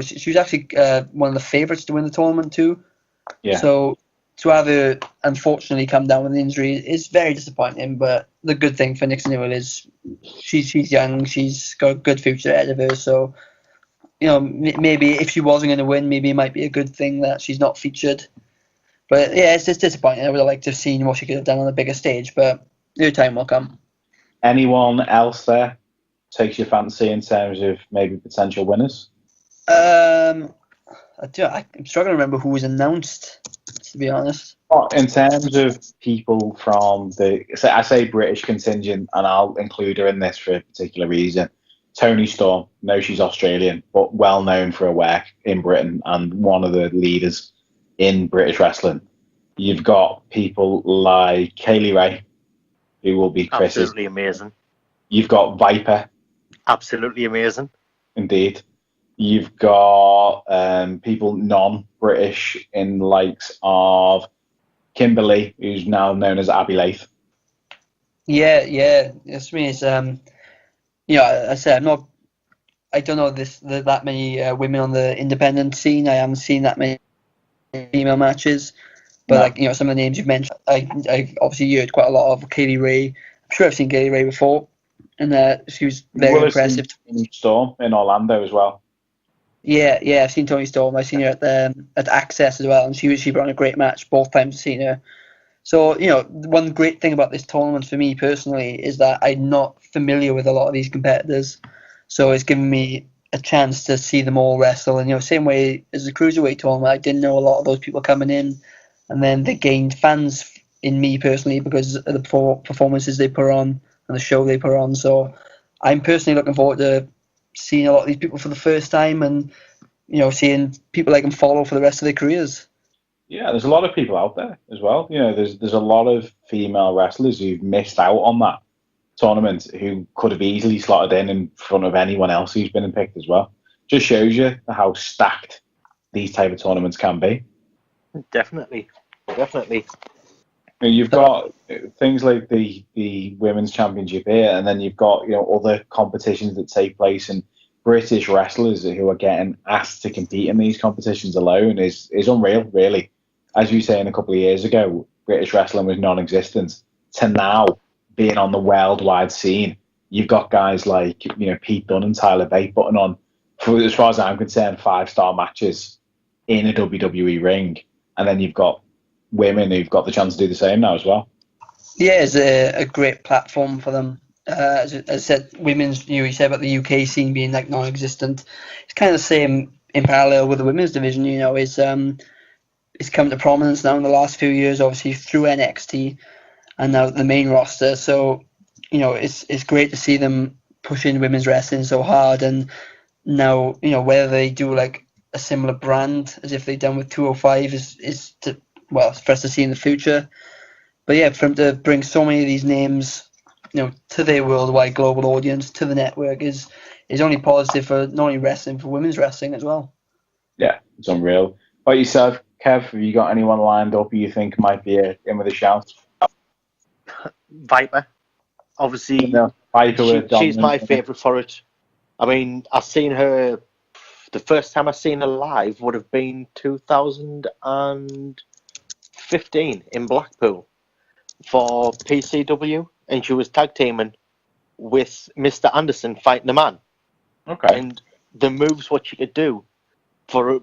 she was actually one of the favourites to win the tournament too. Yeah. So to have her unfortunately come down with an injury is very disappointing. But the good thing for Nixon Newell is she's young, she's got a good future ahead of her. So, maybe if she wasn't going to win, maybe it might be a good thing that she's not featured. But yeah, it's just disappointing. I would have liked to have seen what she could have done on a bigger stage, but her time will come. Anyone else there takes your fancy in terms of maybe potential winners? I'm struggling to remember who was announced, to be honest. In terms of people from I say British contingent, and I'll include her in this for a particular reason. Toni Storm, no, she's Australian, but well known for her work in Britain and one of the leaders in British wrestling. You've got people like Kaylee Ray, who will be Chris's. Absolutely amazing. You've got Viper. Absolutely amazing. Indeed. You've got people non-British in the likes of Kimberly, who's now known as Abby Lath. Yeah. This means, I said I don't know that many women on the independent scene. I haven't seen that many female matches, but some of the names you've mentioned, I've obviously heard quite a lot of. Kaylee Ray. I'm sure I've seen Kaylee Ray before, and she was very impressive. Toni Storm in Orlando as well. Yeah, I've seen Toni Storm. I've seen her at Access as well, and she brought on a great match both times I've seen her. So, one great thing about this tournament for me personally is that I'm not familiar with a lot of these competitors. So it's given me a chance to see them all wrestle. And, same way as the Cruiserweight tournament, I didn't know a lot of those people coming in. And then they gained fans in me personally because of the performances they put on and the show they put on. So I'm personally looking forward to seeing a lot of these people for the first time and, seeing people I can follow for the rest of their careers. Yeah, there's a lot of people out there as well. There's a lot of female wrestlers who've missed out on that tournament who could have easily slotted in front of anyone else who's been picked as well. Just shows you how stacked these type of tournaments can be. Definitely. You've got things like the Women's Championship here, and then you've got other competitions that take place, and British wrestlers who are getting asked to compete in these competitions alone is unreal, really. As you were saying a couple of years ago, British wrestling was non-existent. To now being on the worldwide scene, you've got guys like Pete Dunne and Tyler Bate putting on, as far as I'm concerned, 5-star matches in a WWE ring, and then you've got women who've got the chance to do the same now as well. Yeah, it's a great platform for them. As I said, women's, you said about the UK scene being like non-existent. It's kind of the same in parallel with the women's division. It's come to prominence now in the last few years, obviously through NXT and now the main roster. So, it's great to see them pushing women's wrestling so hard. And now, whether they do like a similar brand as if they've done with 205 is for us to see in the future. But yeah, for them to bring so many of these names, to their worldwide global audience, to the network is only positive for not only wrestling, for women's wrestling as well. Yeah, it's unreal. What about yourself, Kev? Have you got anyone lined up who you think might be in with a shout? Viper. Obviously, she's my favourite for it. I mean, I've seen her, the first time I seen her live would have been 2015 in Blackpool for PCW, and she was tag teaming with Mr. Anderson fighting the man. Okay. And the moves, what she could do for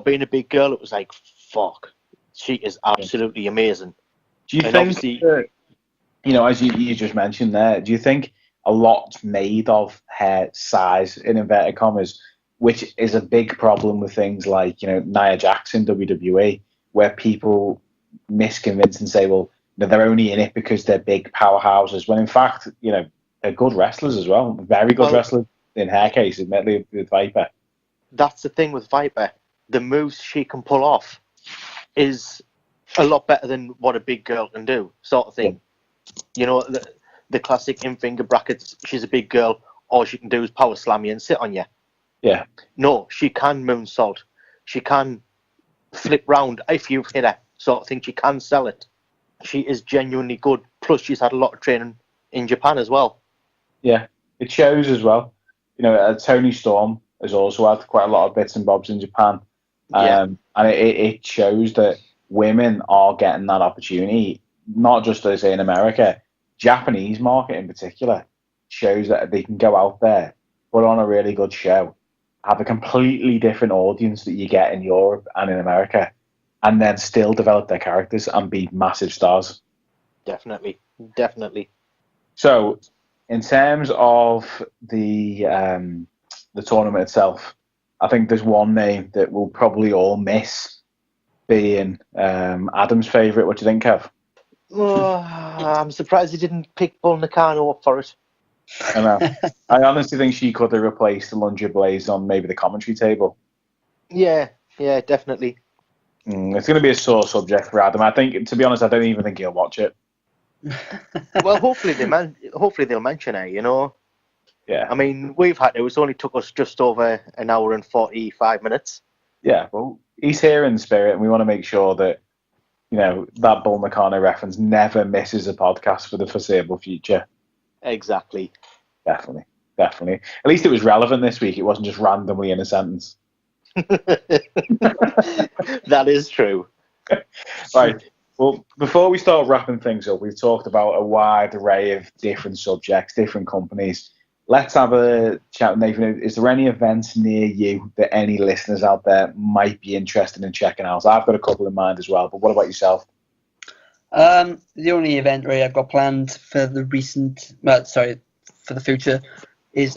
being a big girl, it was like, fuck. She is absolutely amazing. Do you think, as you just mentioned there, do you think a lot's made of her size, in inverted commas, which is a big problem with things like, Nia Jax in WWE, where people misconvince and say, well, they're only in it because they're big powerhouses, when in fact, they're good wrestlers as well. Very good wrestlers in her case, admittedly, with Viper. That's the thing with Viper. The moves she can pull off is a lot better than what a big girl can do, sort of thing. Yeah. The classic in-finger brackets, she's a big girl, all she can do is power slam you and sit on you. Yeah. No, she can moonsault. She can flip round if you've hit her, sort of thing. She can sell it. She is genuinely good. Plus, she's had a lot of training in Japan as well. Yeah, it shows as well. Tony Storm has also had quite a lot of bits and bobs in Japan. And it shows that women are getting that opportunity, not just, as I say, in America. Japanese market in particular shows that they can go out there, put on a really good show, have a completely different audience that you get in Europe and in America, and then still develop their characters and be massive stars. Definitely. So, in terms of the tournament itself, I think there's one name that we'll probably all miss being Adam's favourite. What do you think, Kev? I'm surprised he didn't pick Bull Nakano up for it. I know. I honestly think she could have replaced Alundra Blaze on maybe the commentary table. Yeah, definitely. It's going to be a sore subject for Adam. I think, to be honest, I don't even think he'll watch it. Well, hopefully they'll mention her, Yeah. I mean, it's only took us just over an hour and 45 minutes. Yeah, well, he's here in spirit, and we want to make sure that, that Bull Nakano reference never misses a podcast for the foreseeable future. Exactly. Definitely. At least it was relevant this week. It wasn't just randomly in a sentence. That is true. Right. Well, before we start wrapping things up, we've talked about a wide array of different subjects, different companies. Let's have a chat, Nathan. Is there any events near you that any listeners out there might be interested in checking out? I've got a couple in mind as well, but what about yourself? The only event really I've got planned for the future is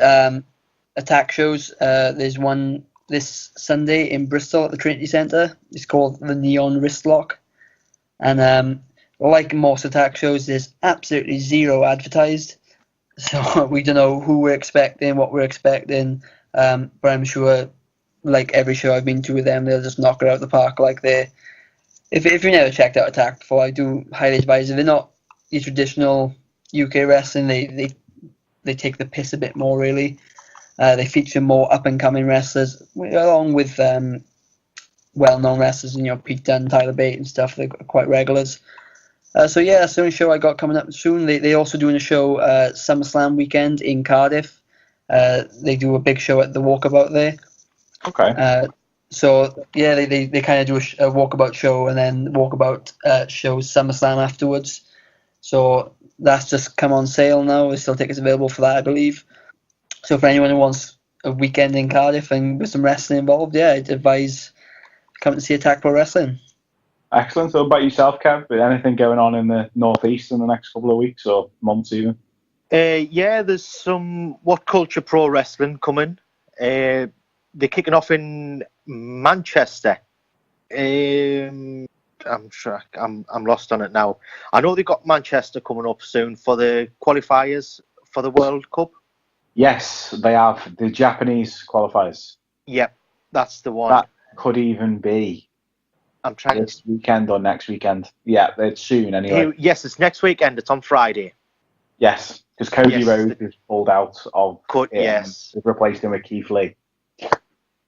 attack shows. There's one this Sunday in Bristol at the Trinity Centre. It's called the Neon Wrist Lock. And like most attack shows, there's absolutely zero advertised. So we don't know who we're expecting, what we're expecting. But I'm sure, like every show I've been to with them, they'll just knock it out of the park. Like if you've never checked out Attack before, I do highly advise it. They're not your traditional UK wrestling. They take the piss a bit more, really. They feature more up-and-coming wrestlers, along with well-known wrestlers, Pete Dunne, Tyler Bate and stuff. They're quite regulars. So yeah, that's the only show I got coming up soon. They also doing a show SummerSlam weekend in Cardiff. They do a big show at the Walkabout there. Okay. So yeah, they kind of do a Walkabout show, and then Walkabout shows SummerSlam afterwards. So that's just come on sale now. There's still tickets available for that, I believe. So for anyone who wants a weekend in Cardiff and with some wrestling involved, yeah, I'd advise coming to see Attack Pro Wrestling. Excellent. So about yourself, Kev? Anything going on in the Northeast in the next couple of weeks or months even? Yeah, there's some What Culture Pro Wrestling coming. They're kicking off in Manchester. I'm lost on it now. I know they've got Manchester coming up soon for the qualifiers for the World Cup. Yes, they have the Japanese qualifiers. Yep, that's the one. That could even be this weekend or next weekend. Yeah, it's soon anyway. Yes, it's next weekend. It's on Friday. Yes, because Cody Rhodes is pulled out of it. Yes. They've replaced him with Keith Lee.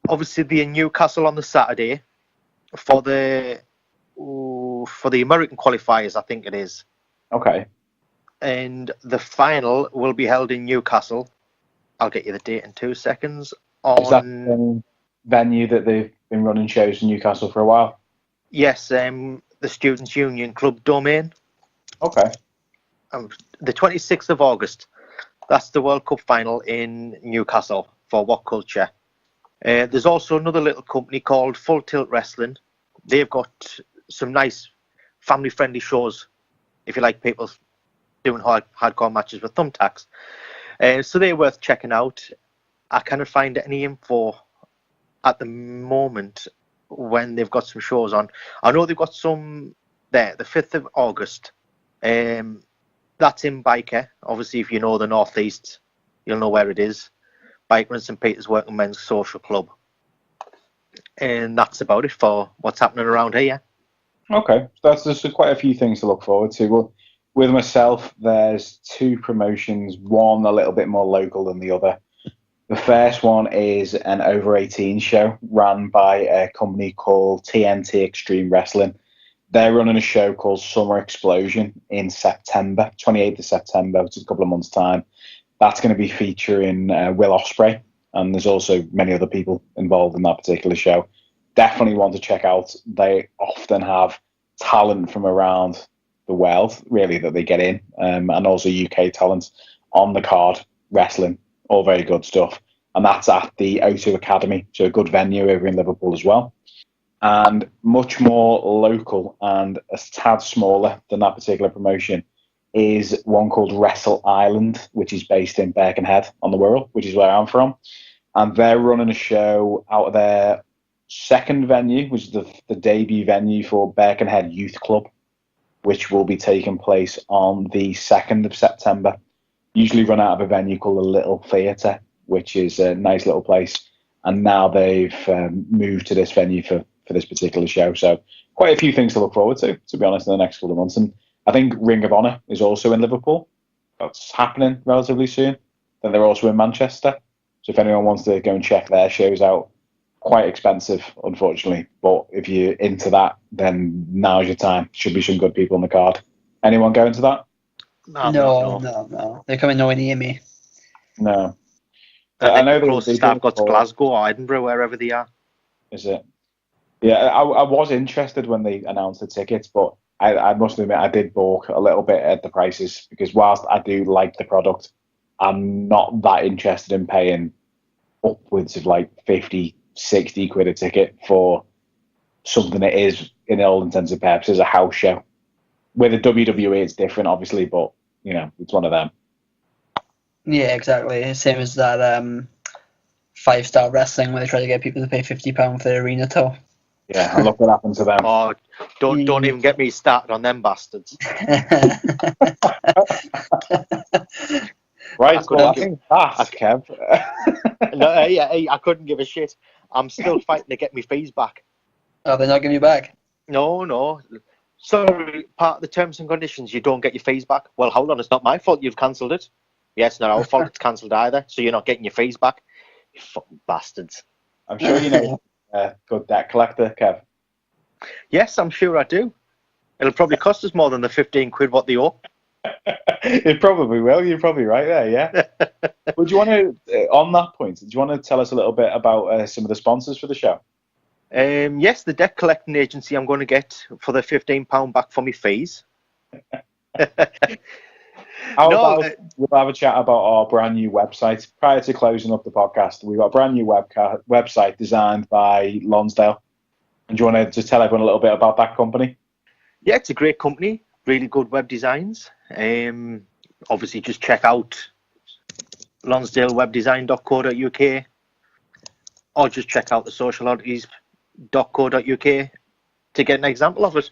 Obviously, they're in Newcastle on the Saturday for the American qualifiers, I think it is. Okay. And the final will be held in Newcastle. I'll get you the date in 2 seconds. Is that the venue that they've been running shows in Newcastle for a while? Yes, the Students' Union Club Domain. Okay. The 26th of August. That's the World Cup final in Newcastle for What Culture. There's also another little company called Full Tilt Wrestling. They've got some nice family-friendly shows, if you like people doing hardcore matches with thumbtacks. So they're worth checking out. I cannot find any info at the moment when they've got some shows on. I know they've got some there, the 5th of August. That's in Biker. Obviously, if you know the Northeast, you'll know where it is. Biker and St. Peter's Working Men's Social Club. And that's about it for what's happening around here. Okay, so there's quite a few things to look forward to. Well, with myself, there's 2 promotions, one a little bit more local than the other. The first one is an over-18 show run by a company called TNT Extreme Wrestling. They're running a show called Summer Explosion in September, 28th of September, which is a couple of months' time. That's going to be featuring Will Ospreay, and there's also many other people involved in that particular show. Definitely want to check out. They often have talent from around the world, really, that they get in, and also UK talent on the card, wrestling, all very good stuff. And that's at the O2 Academy, so a good venue over in Liverpool as well. And much more local and a tad smaller than that particular promotion is one called Wrestle Island, which is based in Birkenhead on the Wirral, which is where I'm from. And they're running a show out of their second venue, which is the debut venue for Birkenhead Youth Club, which will be taking place on the 2nd of September. Usually run out of a venue called the Little Theatre, which is a nice little place. And now they've moved to this venue for this particular show. So quite a few things to look forward to be honest, in the next couple of months. And I think Ring of Honor is also in Liverpool. That's happening relatively soon. Then they're also in Manchester. So if anyone wants to go and check their shows out, quite expensive, unfortunately. But if you're into that, then now's your time. Should be some good people on the card. Anyone going to that? No. They're coming nowhere near me. No. I know the closest I've got to Glasgow or Edinburgh, wherever they are. Is it? Yeah, I was interested when they announced the tickets, but I must admit I did balk a little bit at the prices, because whilst I do like the product, I'm not that interested in paying upwards of like 50, 60 quid a ticket for something that is, in all intents and purposes, a house show. With the WWE, it's different, obviously, but, you know, it's one of them. Yeah, exactly. Same as that 5-star wrestling where they try to get people to pay £50 for the arena tour. Yeah, and look what happened to them. Oh, don't even get me started on them bastards. Right, I think that's Kev. I couldn't give a shit. I'm still fighting to get my fees back. Oh, they're not giving you back? No. Sorry, part of the terms and conditions, you don't get your fees back. Well, hold on, it's not my fault you've cancelled it. Yeah, it's not our fault it's cancelled either, so you're not getting your fees back. You fucking bastards. I'm sure you know good debt collector, Kev. Yes, I'm sure I do. It'll probably cost us more than the 15 quid what they owe. It probably will. You're probably right there, yeah. Would you want to, on that point, do you want to tell us a little bit about some of the sponsors for the show? Yes, the debt collecting agency I'm going to get for the £15 back for my fees. We'll have a chat about our brand new website. Prior to closing up the podcast, we've got a brand new website designed by Lonsdale And do you want to just tell everyone a little bit about that company? Yeah, it's a great company. Really good web designs. Obviously, just check out lonsdalewebdesign.co.uk or just check out the socialoddities.co.uk to get an example of it.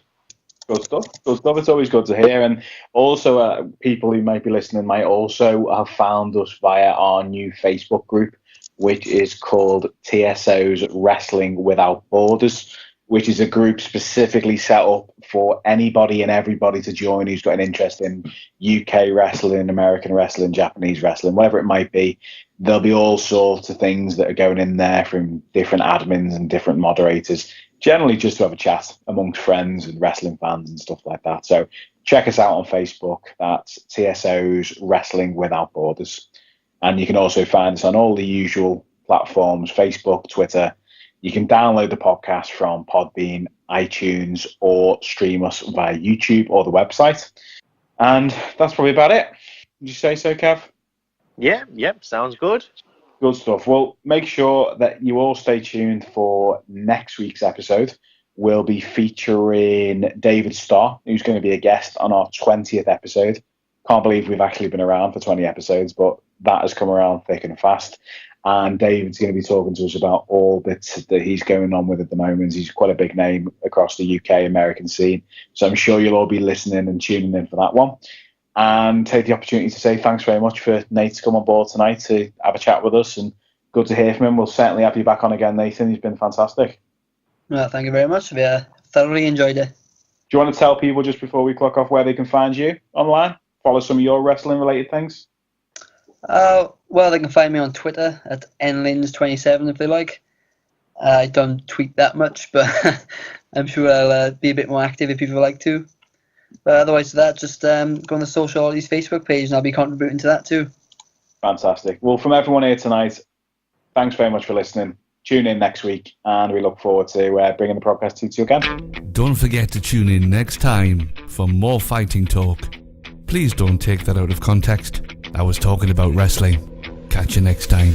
Good stuff. Good stuff. It's always good to hear. And also, people who might be listening might also have found us via our new Facebook group, which is called TSO's Wrestling Without Borders, which is a group specifically set up for anybody and everybody to join who's got an interest in UK wrestling, American wrestling, Japanese wrestling, whatever it might be. There'll be all sorts of things that are going in there from different admins and different moderators, generally just to have a chat amongst friends and wrestling fans and stuff like that. So check us out on Facebook. That's TSO's Wrestling Without Borders. And you can also find us on all the usual platforms, Facebook, Twitter. You can download the podcast from Podbean, iTunes, or stream us via YouTube or the website. And that's probably about it. Did you say so, Kev? Yeah, sounds good. Good stuff. Well, make sure that you all stay tuned for next week's episode. We'll be featuring David Starr, who's going to be a guest on our 20th episode. Can't believe we've actually been around for 20 episodes, but that has come around thick and fast. And David's going to be talking to us about all bits that he's going on with at the moment. He's quite a big name across the UK American scene. So I'm sure you'll all be listening and tuning in for that one. And take the opportunity to say thanks very much for Nate to come on board tonight to have a chat with us. And good to hear from him. We'll certainly have you back on again, Nathan. He's been fantastic. Well, thank you very much. We thoroughly enjoyed it. Do you want to tell people just before we clock off where they can find you online? Follow some of your wrestling-related things? Well, they can find me on Twitter at nlins27 if they like. I don't tweet that much, but I'm sure I'll be a bit more active if people like to. But otherwise to that, just go on the Social Oddities Facebook page and I'll be contributing to that too. Fantastic. Well, from everyone here tonight, thanks very much for listening. Tune in next week and we look forward to bringing the podcast to you again. Don't forget to tune in next time for more fighting talk. Please don't take that out of context. I was talking about wrestling. Catch you next time.